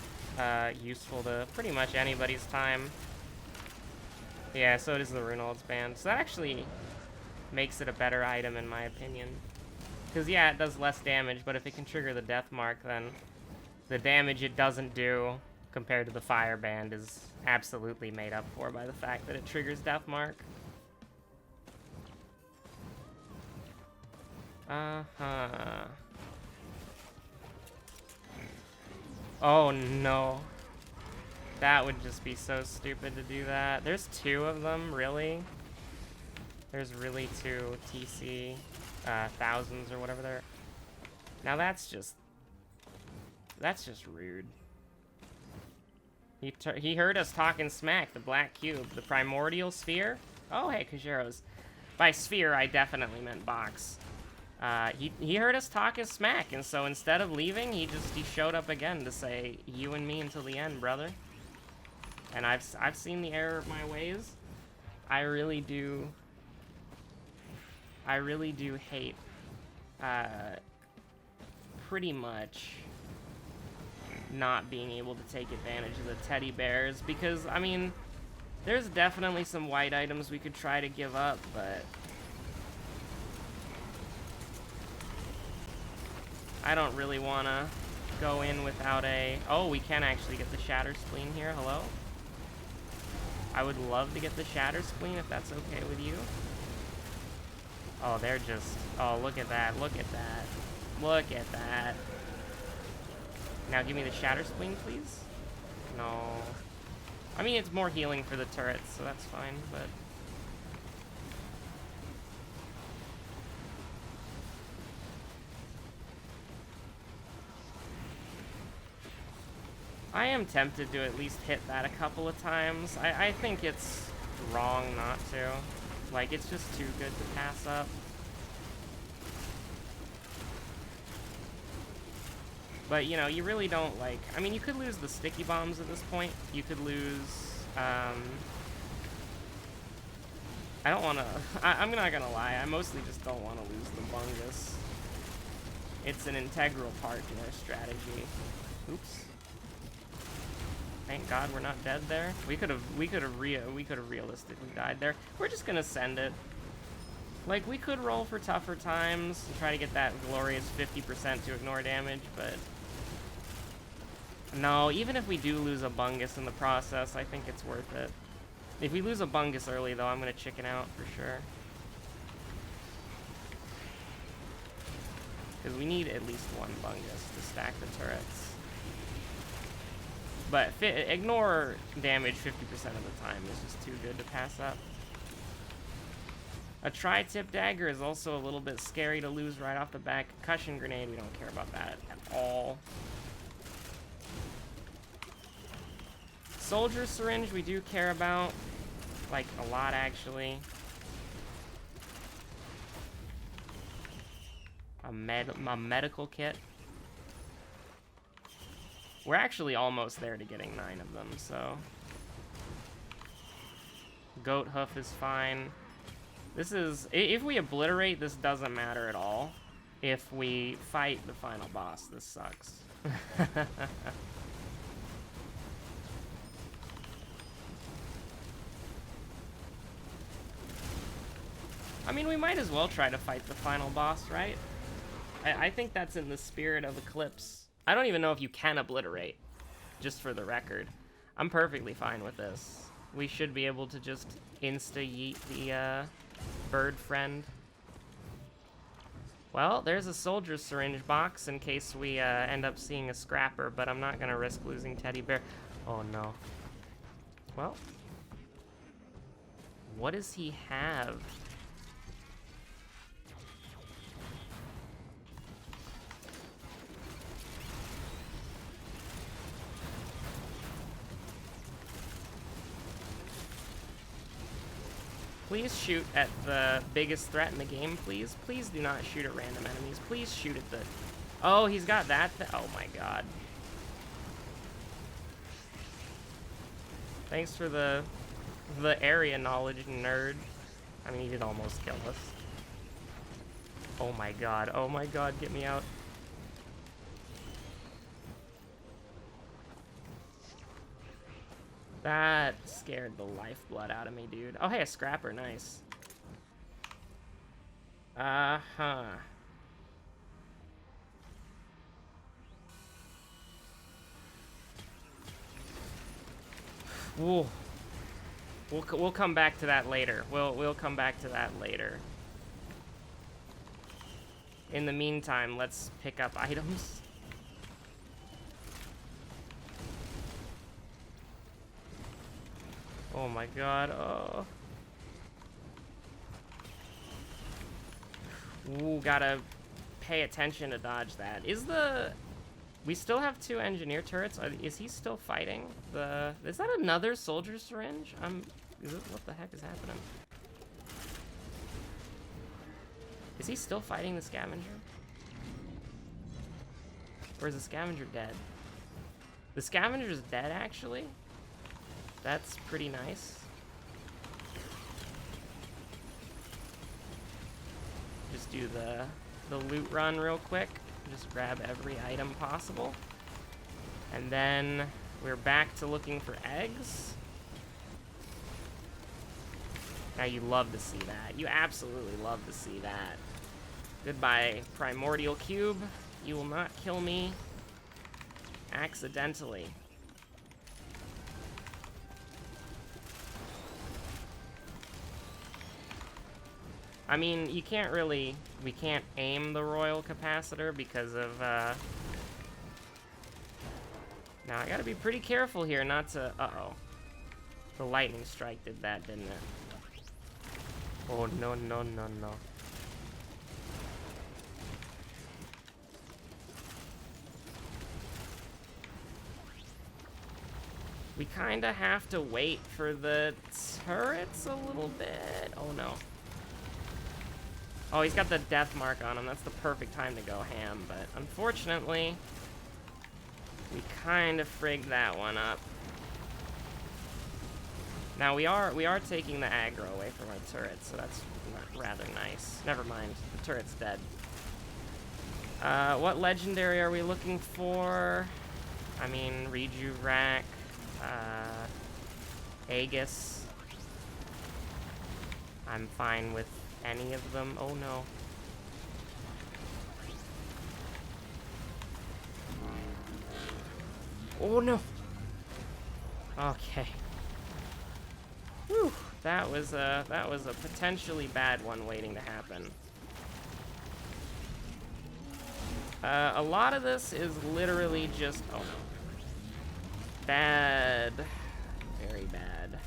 useful to pretty much anybody's time. Yeah, so it is the Runald's band. So that actually makes it a better item in my opinion. Because yeah, it does less damage, but if it can trigger the death mark, then the damage it doesn't do compared to the fire band is absolutely made up for by the fact that it triggers death mark. Uh-huh. Oh no. That would just be so stupid to do that. There's 2 of them, really? There's really 2 TC thousands or whatever they're... Now that's just rude. He heard us talking smack, the black cube, the primordial sphere. Oh hey, Kajiro's. By sphere, I definitely meant box. He heard us talking smack, and so instead of leaving, he showed up again to say, "You and me until the end, brother." And I've seen the error of my ways. I really do hate pretty much not being able to take advantage of the teddy bears, because I mean there's definitely some white items we could try to give up, but I don't really want to go in without a... Oh, we can actually get the Shatter Spleen here. Hello? I would love to get the Shatter Spleen if that's okay with you. Oh, they're just... Oh, look at that. Look at that. Look at that. Now give me the Shatter Spleen, please. No. I mean, it's more healing for the turrets, so that's fine, but... I am tempted to at least hit that a couple of times. I think it's wrong not to. Like, it's just too good to pass up. But, you know, you really don't, like... I mean, you could lose the sticky bombs at this point. You could lose, I don't want to... I'm not gonna lie. I mostly just don't want to lose the Bungus. It's an integral part to our strategy. Oops. Thank God we're not dead there. We could have realistically died there. We're just gonna send it. Like, we could roll for tougher times and try to get that glorious 50% to ignore damage, but... No, even if we do lose a Bungus in the process, I think it's worth it. If we lose a Bungus early, though, I'm gonna chicken out for sure. Because we need at least one Bungus to stack the turrets. But ignore damage 50% of the time is just too good to pass up. A tri-tip dagger is also a little bit scary to lose right off the bat. Concussion grenade, we don't care about that at all. Soldier syringe we do care about, like a lot actually. A medical kit. We're actually almost there to getting 9 of them, so... Goat hoof is fine. This is... If we obliterate, this doesn't matter at all. If we fight the final boss, this sucks. I mean, we might as well try to fight the final boss, right? I think that's in the spirit of Eclipse. I don't even know if you can obliterate, just for the record. I'm perfectly fine with this. We should be able to just insta-yeet the bird friend. Well, there's a soldier syringe box in case we end up seeing a scrapper, but I'm not gonna risk losing Teddy Bear. Oh no. Well, what does he have? Please shoot at the biggest threat in the game, please. Please do not shoot at random enemies. Please shoot at the... Oh, he's got that oh my god. Thanks for the area knowledge, nerd. I mean, he did almost kill us. Oh my god, get me out. That scared the lifeblood out of me, dude. Oh, hey, a scrapper. Nice. Uh-huh. Whoa. We'll come back to that later. We'll come back to that later. In the meantime, let's pick up items. Oh my god, oh. Ooh, gotta pay attention to dodge that. We still have 2 engineer turrets. Is he still fighting is that another soldier syringe? What the heck is happening? Is he still fighting the scavenger? Or is the scavenger dead? The scavenger's dead, actually? That's pretty nice. just do the loot run real quick. Just grab every item possible. And then we're back to looking for eggs. Now you love to see that. You absolutely love to see that. Goodbye, Primordial Cube. You will not kill me accidentally. I mean, you can't really... We can't aim the Royal Capacitor because of, Now, I gotta be pretty careful here not to... Uh-oh. The lightning strike did that, didn't it? Oh, no, no, no, no. We kinda have to wait for the turrets a little bit. Oh, no. Oh, he's got the death mark on him. That's the perfect time to go ham, but unfortunately, we kind of frigged that one up. Now we are taking the aggro away from our turret, so that's rather nice. Never mind, the turret's dead. What legendary are we looking for? I mean, Rejuvac, Aegis. I'm fine with any of them. Oh no. Oh no. Okay. Whew. That was a potentially bad one waiting to happen. A lot of this is literally just, oh no. Bad. Very bad.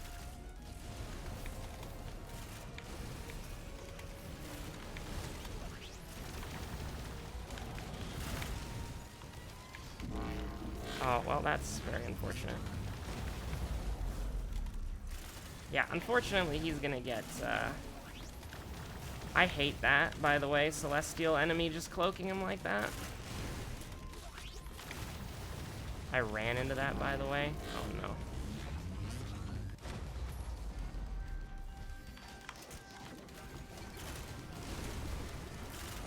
Oh, well, that's very unfortunate. Yeah, unfortunately, he's gonna get, I hate that, by the way, Celestial enemy just cloaking him like that. I ran into that, by the way. Oh, no.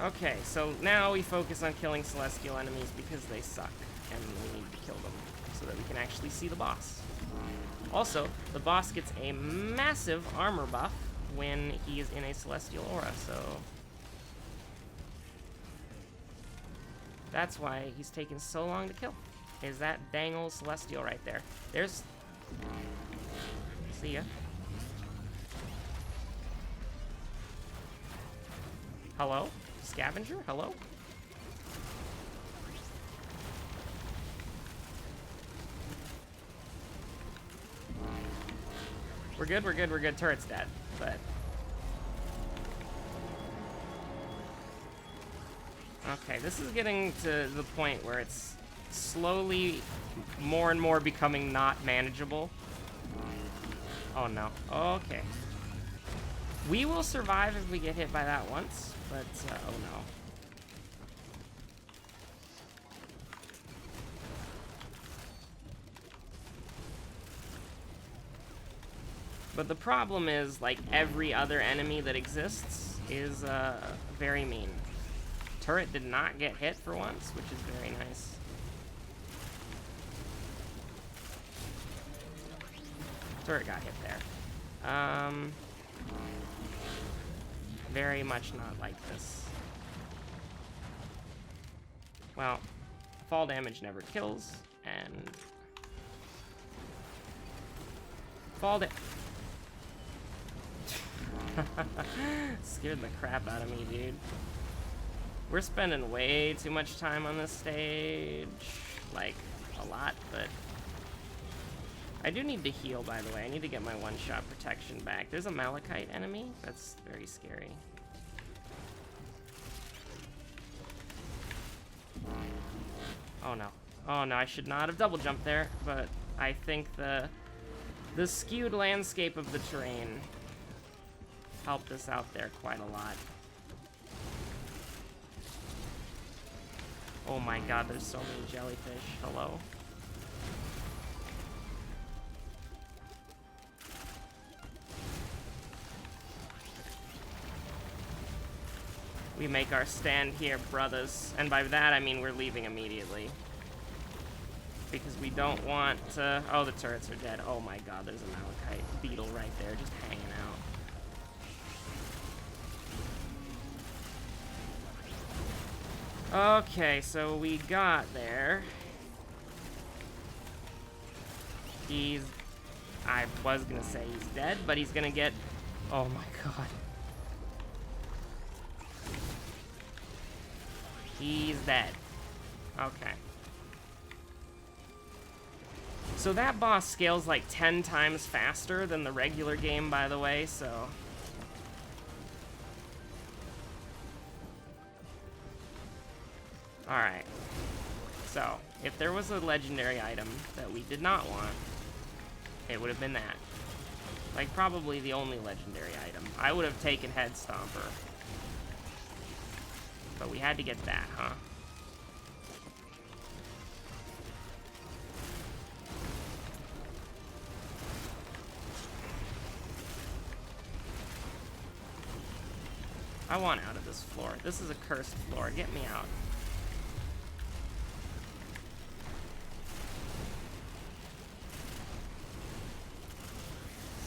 Okay, so now we focus on killing Celestial enemies because they suck, and we need to kill them so that we can actually see the boss. Also, the boss gets a massive armor buff when he is in a Celestial aura, so that's why he's taken so long to kill. Is that dang old Celestial right there. There's... See ya. Hello? Scavenger? Hello? We're good, we're good, we're good. Turret's dead, but... Okay, this is getting to the point where it's slowly more and more becoming not manageable. Oh no. Okay. We will survive if we get hit by that once, but oh no. But the problem is, like, every other enemy that exists is very mean. Turret did not get hit for once, which is very nice. Turret got hit there. Very much not like this. Well, fall damage never kills, and... Fall damage... Scared the crap out of me, dude. We're spending way too much time on this stage. Like, a lot, but... I do need to heal, by the way. I need to get my one-shot protection back. There's a Malachite enemy. That's very scary. Oh no. Oh no, I should not have double jumped there, but I think the skewed landscape of the terrain helped us out there quite a lot. Oh my god, there's so many jellyfish. Hello? we make our stand here, brothers. And by that, I mean we're leaving immediately. Because we don't want to... Oh, the turrets are dead. Oh my god, there's a Malachite beetle right there just hanging out. Okay, so we got there. He's... I was gonna say he's dead, but he's gonna get... Oh my god. He's dead. Okay. So that boss scales like 10 times faster than the regular game, by the way, so... Alright. So, if there was a legendary item that we did not want, it would have been that. Like, probably the only legendary item. I would have taken Head Stomper. But we had to get that, huh? I want out of this floor. This is a cursed floor. Get me out.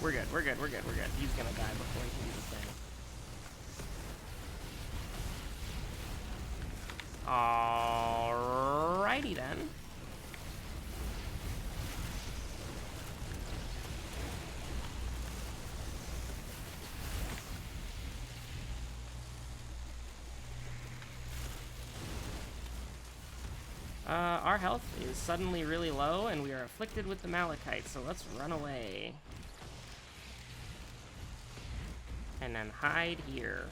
We're good, we're good, we're good, we're good. He's gonna die before he can do the thing. Alrighty then. Our health is suddenly really low, and we are afflicted with the Malachite, so let's run away. And then hide here.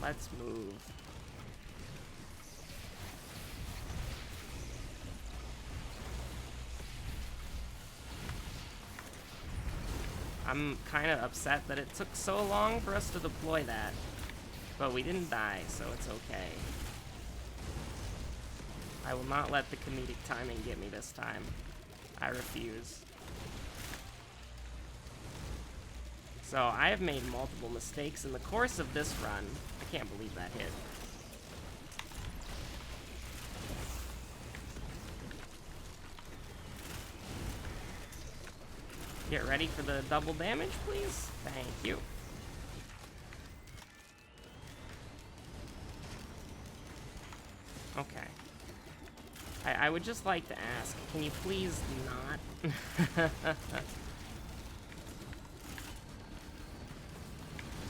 Let's move. I'm kind of upset that it took so long for us to deploy that. But we didn't die, so it's okay. I will not let the comedic timing get me this time. I refuse. So, I have made multiple mistakes in the course of this run. I can't believe that hit. Get ready for the double damage, please. Thank you. Okay. I would just like to ask, can you please not?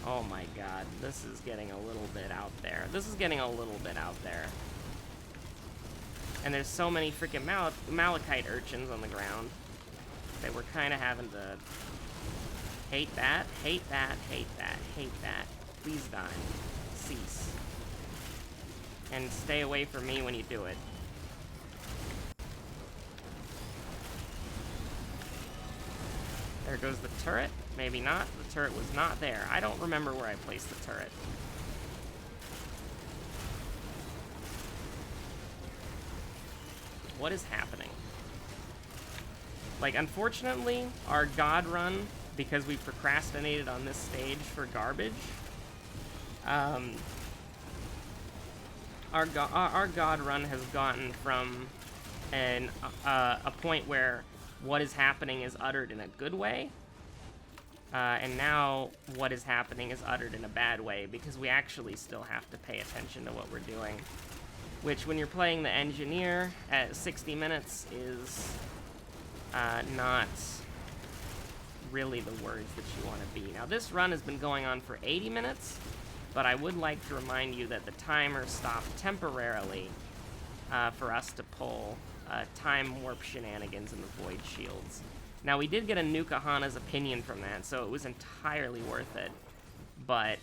Oh my god, this is getting a little bit out there. This is getting a little bit out there. And there's so many freaking Malachite urchins on the ground that we're kind of having to... Hate that, hate that, hate that, hate that. Please die. Cease. And stay away from me when you do it. There goes the turret. Maybe not. The turret was not there. I don't remember where I placed the turret. What is happening? Like, unfortunately, our god run, because we procrastinated on this stage for garbage, our god run has gotten from a point where what is happening is uttered in a good way, and now what is happening is uttered in a bad way, because we actually still have to pay attention to what we're doing, which when you're playing the engineer at 60 minutes is not really the words that you want to be. Now this run has been going on for 80 minutes, but I would like to remind you that the timer stopped temporarily for us to pull time warp shenanigans in the Void Shields. Now, we did get a Nukahana's opinion from that, so it was entirely worth it. But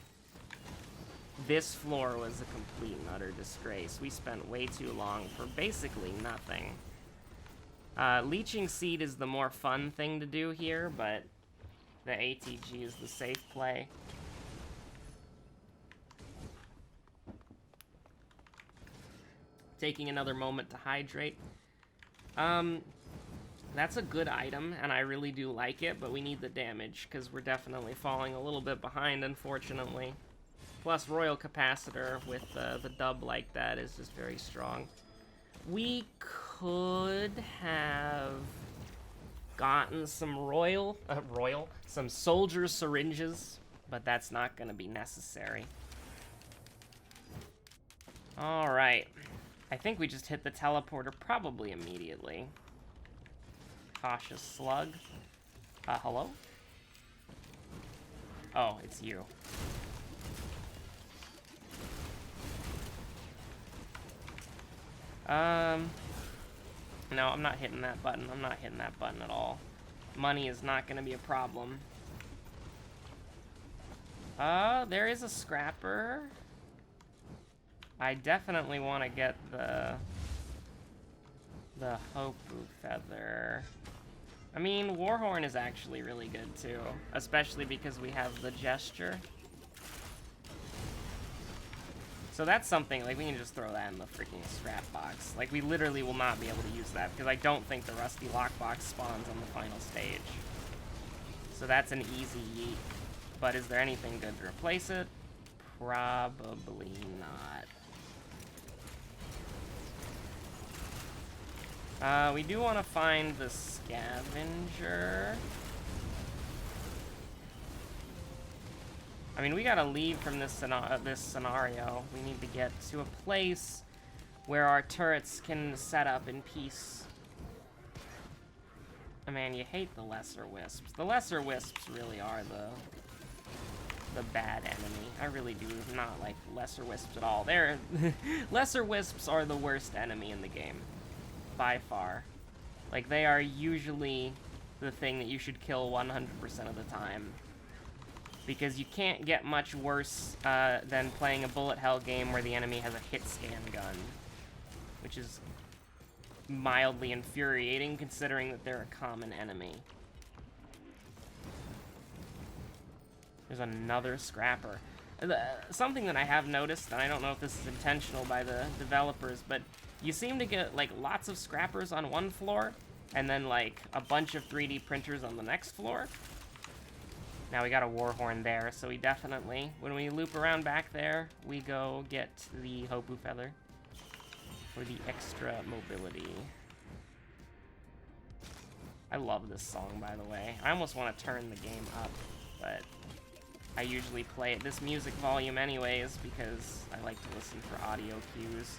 this floor was a complete and utter disgrace. We spent way too long for basically nothing. Leeching Seed is the more fun thing to do here, but the ATG is the safe play. Taking another moment to hydrate. That's a good item, and I really do like it, but we need the damage, because we're definitely falling a little bit behind, unfortunately. Plus, Royal Capacitor with the dub like that is just very strong. We could have gotten some some soldier syringes, but that's not going to be necessary. Alright. I think we just hit the teleporter probably immediately. Cautious slug. Hello? Oh, it's you. No, I'm not hitting that button. I'm not hitting that button at all. Money is not going to be a problem. There is a scrapper. I definitely want to get the Hopu feather. I mean, Warhorn is actually really good too, especially because we have the gesture. So that's something, like, we can just throw that in the freaking scrap box. Like, we literally will not be able to use that, because I don't think the Rusty Lockbox spawns on the final stage. So that's an easy yeet. But is there anything good to replace it? Probably not. We do want to find the scavenger. I mean, we gotta leave from this scenario. We need to get to a place where our turrets can set up in peace. Oh, man, you hate the lesser wisps. The lesser wisps really are the bad enemy. I really do not like lesser wisps at all. They're lesser wisps are the worst enemy in the game, by far. Like, they are usually the thing that you should kill 100% of the time. Because you can't get much worse than playing a bullet hell game where the enemy has a hit scan gun. Which is mildly infuriating considering that they're a common enemy. There's another scrapper. Something that I have noticed, and I don't know if this is intentional by the developers, but you seem to get like lots of scrappers on one floor, and then like a bunch of 3D printers on the next floor. Now we got a Warhorn there, so we definitely, when we loop around back there, we go get the Hopu feather for the extra mobility. I love this song, by the way. I almost want to turn the game up, but I usually play at this music volume anyways because I like to listen for audio cues.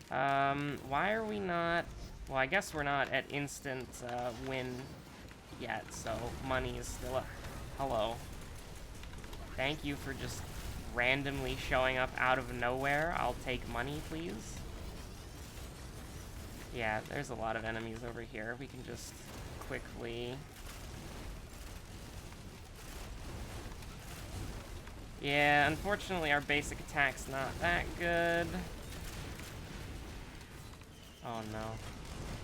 Why are we not... Well, I guess we're not at instant win yet, so money is still up. Hello. Thank you for just randomly showing up out of nowhere. I'll take money, please. Yeah, there's a lot of enemies over here. We can just quickly... Yeah, unfortunately our basic attack's not that good. Oh no.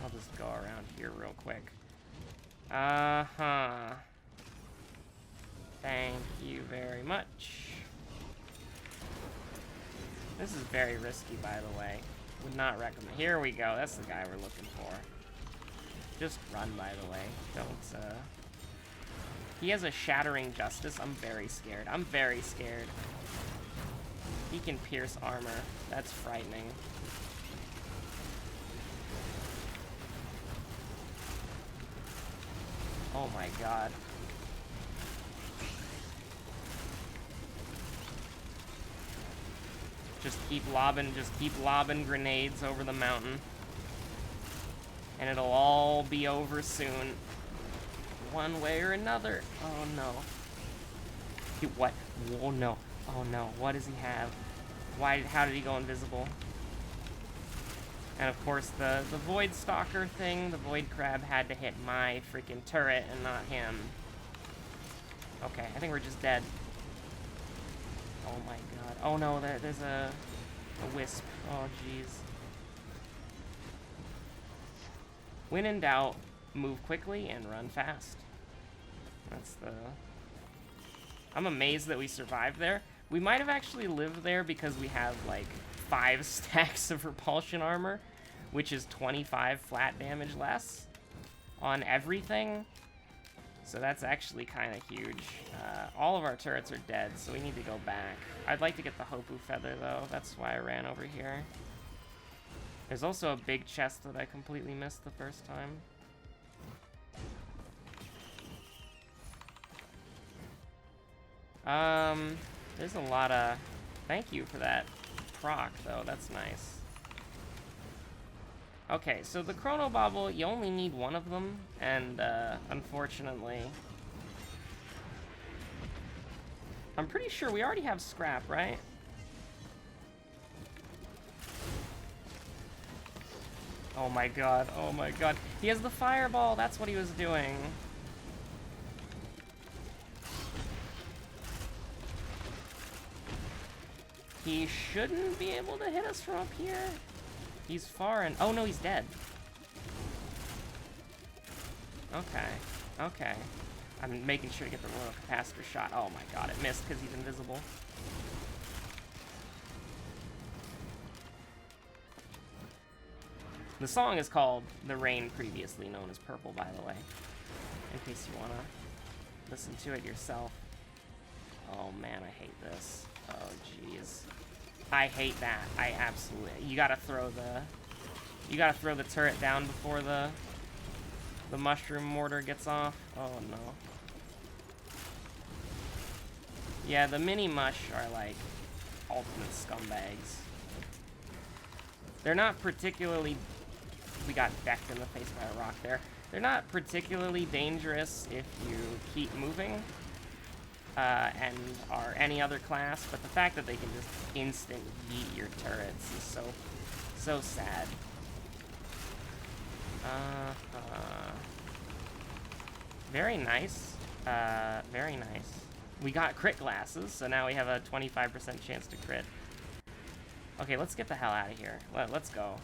I'll just go around here real quick. Uh-huh. Thank you very much. This is very risky, by the way. Would not recommend. Here we go. That's the guy we're looking for. Just run, by the way. Don't, He has a shattering justice. I'm very scared. I'm very scared. He can pierce armor. That's frightening. Oh my god. Just keep lobbing grenades over the mountain. And it'll all be over soon. One way or another. Oh no. What? Oh no. Oh no. What does he have? How did he go invisible? And of course the Void Stalker thing, the Void Crab had to hit my freaking turret and not him. Okay, I think we're just dead. Oh my god. Oh no, there's a wisp. Oh jeez. When in doubt, move quickly and run fast. That's the... I'm amazed that we survived there. We might have actually lived there because we have like 5 stacks of repulsion armor, which is 25 flat damage less. on everything. So that's actually kind of huge. All of our turrets are dead, so we need to go back. I'd like to get the Hopu Feather, though. That's why I ran over here. There's also a big chest that I completely missed the first time. There's a lot of... Thank you for that proc, though. That's nice. Okay, so the Chrono Bauble, you only need one of them, and, unfortunately... I'm pretty sure we already have Scrap, right? Oh my god, oh my god. He has the Fireball, that's what he was doing. He shouldn't be able to hit us from up here. He's far and... Oh no, he's dead. Okay, okay. I'm making sure to get the Royal Capacitor shot. Oh my god, it missed because he's invisible. The song is called The Rain, previously known as Purple, by the way. In case you want to listen to it yourself. Oh man, I hate this. Oh jeez. I hate that. I absolutely... You gotta throw the turret down before the mushroom mortar gets off. Oh no. Yeah, the mini mush are like ultimate scumbags. They're not particularly... We got decked in the face by a rock there. They're not particularly dangerous if you keep moving. And are any other class, but the fact that they can just instant yeet your turrets is so sad. Very nice. Very nice. We got crit glasses, so now we have a 25% chance to crit. Okay, let's get the hell out of here. Let's go.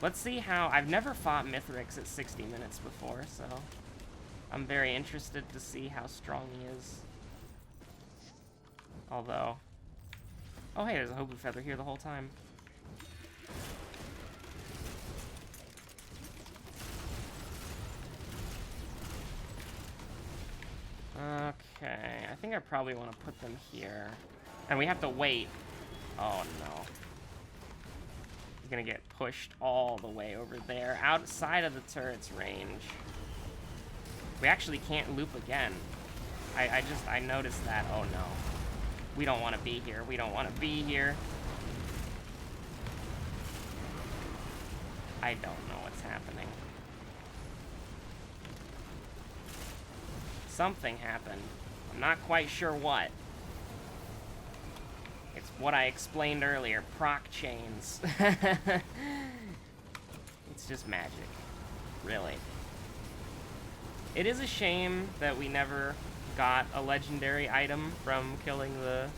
Let's see how... I've never fought Mithrix at 60 minutes before, so... I'm very interested to see how strong he is. Although... Oh hey, there's a Hopu Feather here the whole time. Okay, I think I probably want to put them here. And we have to wait. Oh no. He's gonna get pushed all the way over there, outside of the turret's range. We actually can't loop again. I noticed that. Oh no. We don't want to be here. We don't want to be here. I don't know what's happening. Something happened. I'm not quite sure what. It's what I explained earlier. Proc chains. It's just magic. Really. It is a shame that we never got a legendary item from killing the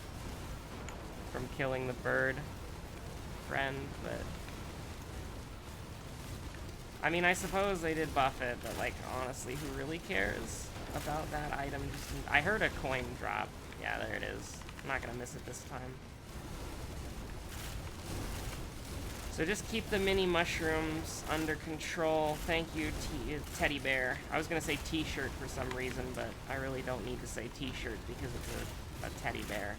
bird friend, but I mean, I suppose they did buff it, but like honestly, who really cares about that item? I heard a coin drop. Yeah, there it is. I'm not gonna miss it this time. So just keep the mini mushrooms under control. Thank you, Teddy Bear. I was gonna say T-shirt for some reason, but I really don't need to say T-shirt because it's a teddy bear.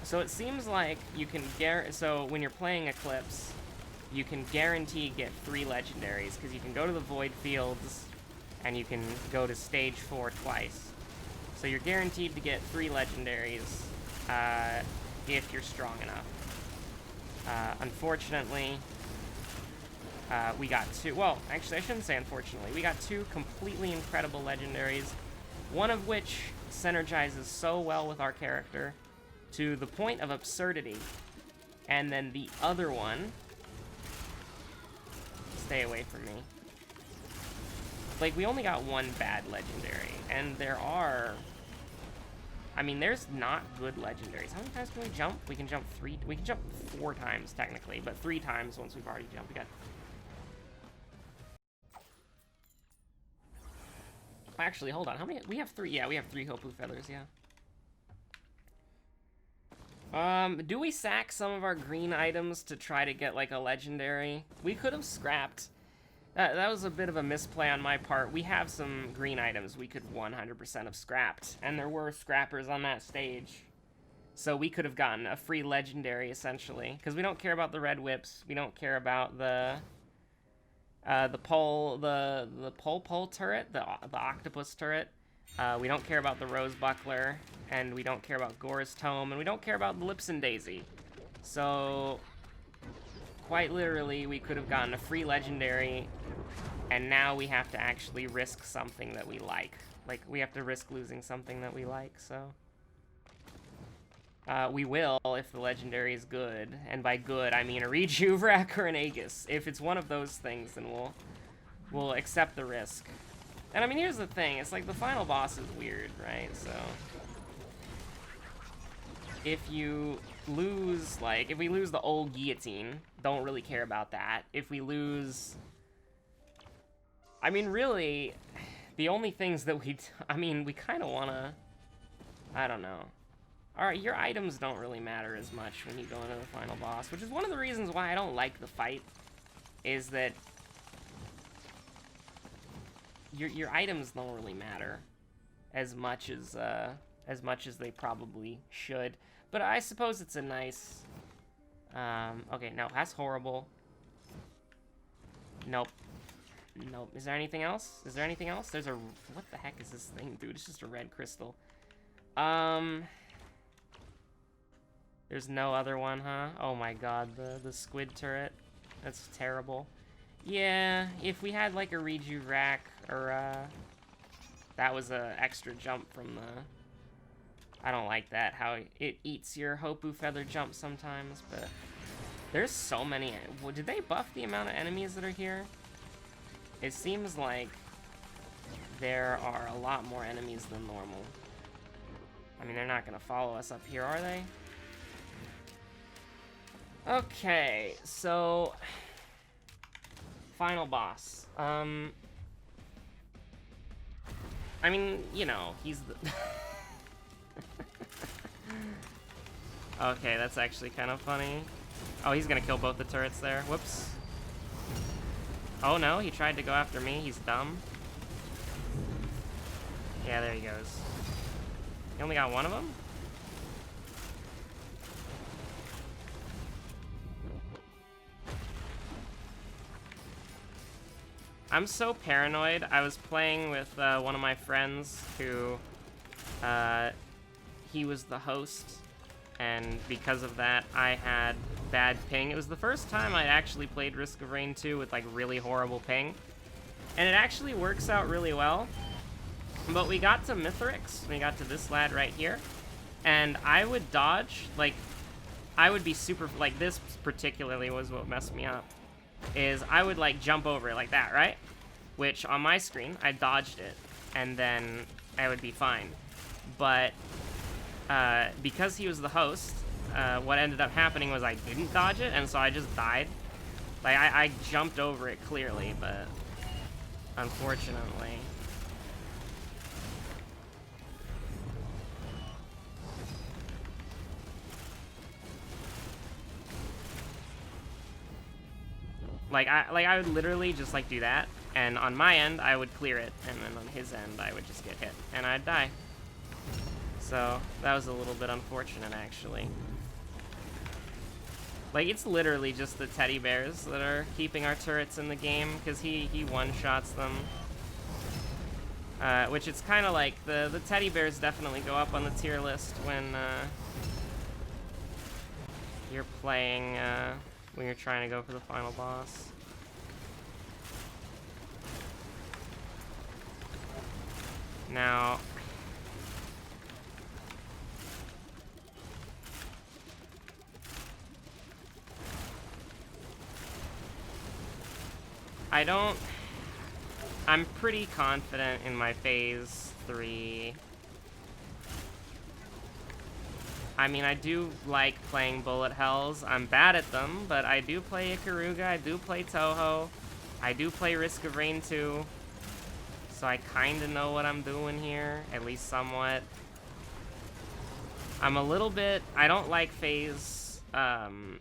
So it seems like you can so when you're playing Eclipse, you can guarantee get 3 legendaries because you can go to the Void Fields and you can go to stage 4 twice. So you're guaranteed to get 3 legendaries. If you're strong enough. Unfortunately, we got 2. Well, actually, I shouldn't say unfortunately. We got 2 completely incredible legendaries, one of which synergizes so well with our character to the point of absurdity. And then the other one... Stay away from me. Like, we only got 1 bad legendary, and there are... I mean, there's not good legendaries. How many times can we jump? We can jump 3... We can jump 4 times, technically, but 3 times once we've already jumped. We got... Actually, hold on. How many... We have 3... Yeah, we have 3 Hopu Feathers, yeah. Do we sack some of our green items to try to get, like, a legendary? We could have scrapped. That was a bit of a misplay on my part. We have some green items we could 100% have scrapped, and there were scrappers on that stage. So we could have gotten a free legendary, essentially. Because we don't care about the red whips. We don't care about the pole turret, the octopus turret. We don't care about the rose buckler, and we don't care about Gore's tome, and we don't care about the Lipson daisy. So, quite literally, we could have gotten a free legendary, and now we have to actually risk something that we like. Like, we have to risk losing something that we like, so... we will if the legendary is good, and by good I mean a Rejuverak or an Aegis. If it's one of those things, then we'll accept the risk. And I mean, here's the thing, it's like the final boss is weird, right? So if you lose, like, if we lose the old guillotine, don't really care about that. If we lose, I mean, really, the only things that we kind of want to, I don't know. Alright, your items don't really matter as much when you go into the final boss, which is one of the reasons why I don't like the fight, is that your items don't really matter as much as they probably should. But I suppose it's a nice... okay, no, that's horrible. Nope. Nope. Is there anything else? Is there anything else? There's a... What the heck is this thing, dude? It's just a red crystal. There's no other one, huh? Oh my god, the squid turret. That's terrible. Yeah, if we had like a Rejuverak or that was a extra jump from the... I don't like that, how it eats your Hopu feather jump sometimes, but there's so many... Well, did they buff the amount of enemies that are here? It seems like there are a lot more enemies than normal. I mean, they're not gonna follow us up here, are they? Okay, so final boss. I mean, you know, he's the... Okay, that's actually kind of funny. Oh, he's gonna kill both the turrets there. Whoops. Oh no, he tried to go after me. He's dumb. Yeah, there he goes. He only got one of them? I'm so paranoid. I was playing with one of my friends who, he was the host, and because of that, I had bad ping. It was the first time I'd actually played Risk of Rain 2 with, like, really horrible ping, and it actually works out really well. But we got to Mithrix, we got to this lad right here, and I would dodge, like, I would be super, like, this particularly was what messed me up. Is I would like jump over it like that, right? Which on my screen, I dodged it, and then I would be fine. But because he was the host, what ended up happening was I didn't dodge it, and so I just died. Like, I jumped over it clearly, but unfortunately. Like I would literally just like do that, and on my end I would clear it, and then on his end I would just get hit, and I'd die. So that was a little bit unfortunate, actually. Like, it's literally just the teddy bears that are keeping our turrets in the game, because he one-shots them. Which it's kind of like, the teddy bears definitely go up on the tier list when you're playing, when you're trying to go for the final boss. Now, I'm pretty confident in my phase 3. I mean, I do like playing bullet hells. I'm bad at them, but I do play Ikaruga, I do play Toho, I do play Risk of Rain 2, so I kinda know what I'm doing here, at least somewhat. I'm a little bit... I don't like phase,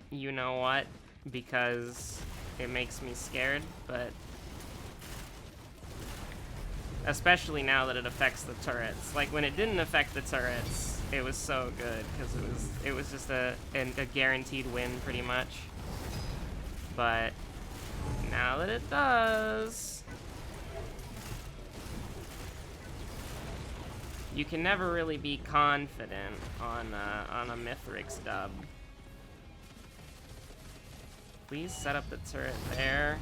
you know what, because it makes me scared, but... Especially now that it affects the turrets. Like, when it didn't affect the turrets, it was so good, because it was just a guaranteed win, pretty much. But now that it does, you can never really be confident on a Mithrix dub. Please set up the turret there.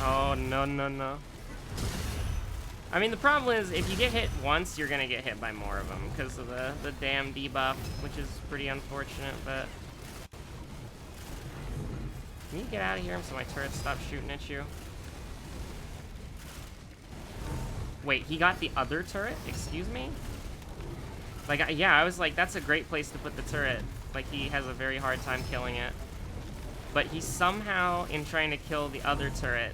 Oh, no, no, no. I mean, the problem is, if you get hit once, you're gonna get hit by more of them, because of the damn debuff, which is pretty unfortunate, but... Can you get out of here so my turrets stop shooting at you? Wait, he got the other turret? Excuse me? Like, yeah, I was like, that's a great place to put the turret. Like, he has a very hard time killing it. But he somehow, in trying to kill the other turret,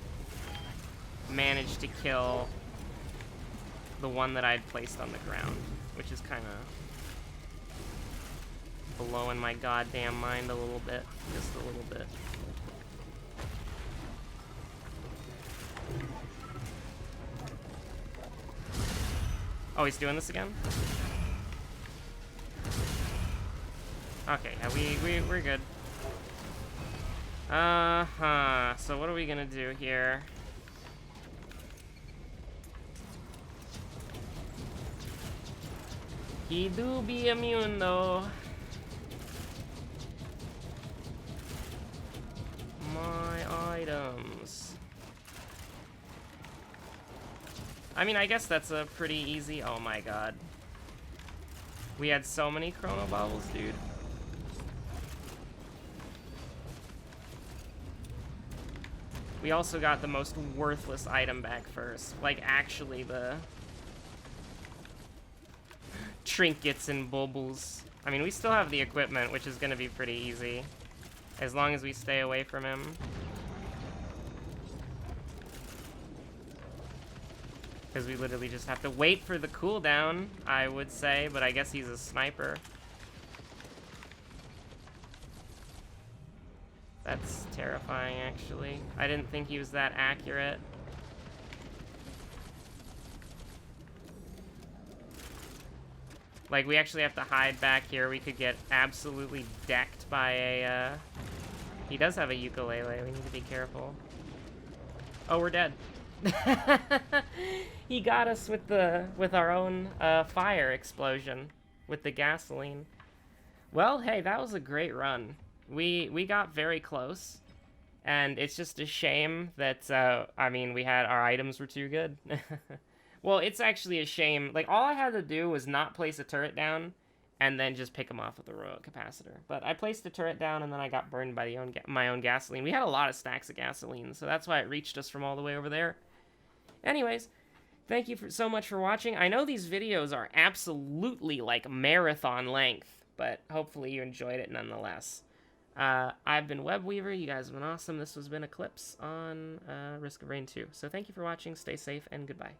managed to kill the one that I'd placed on the ground, which is kind of blowing my goddamn mind a little bit, just a little bit. Oh, he's doing this again? Okay, yeah, we're good. So what are we gonna do here? He do be immune though. My items. I mean, I guess that's a pretty easy... Oh my god. We had so many chrono bubbles, dude. We also got the most worthless item back first. Like, actually, the... trinkets and baubles. I mean, we still have the equipment, which is gonna be pretty easy. As long as we stay away from him. Because we literally just have to wait for the cooldown, I would say, but I guess he's a sniper. That's terrifying, actually. I didn't think he was that accurate. Like, we actually have to hide back here. We could get absolutely decked by a, He does have a ukulele. We need to be careful. Oh, we're dead. He got us with our own fire explosion with the gasoline. Well, hey, that was a great run. We got very close, and it's just a shame that I mean, our items were too good. Well, it's actually a shame. Like, all I had to do was not place a turret down, and then just pick them off with a royal capacitor. But I placed the turret down, and then I got burned by my own gasoline. We had a lot of stacks of gasoline, so that's why it reached us from all the way over there. Anyways, thank you so much for watching. I know these videos are absolutely, like, marathon length, but hopefully you enjoyed it nonetheless. I've been Webweaver. You guys have been awesome. This has been Eclipse on Risk of Rain 2. So thank you for watching. Stay safe, and goodbye.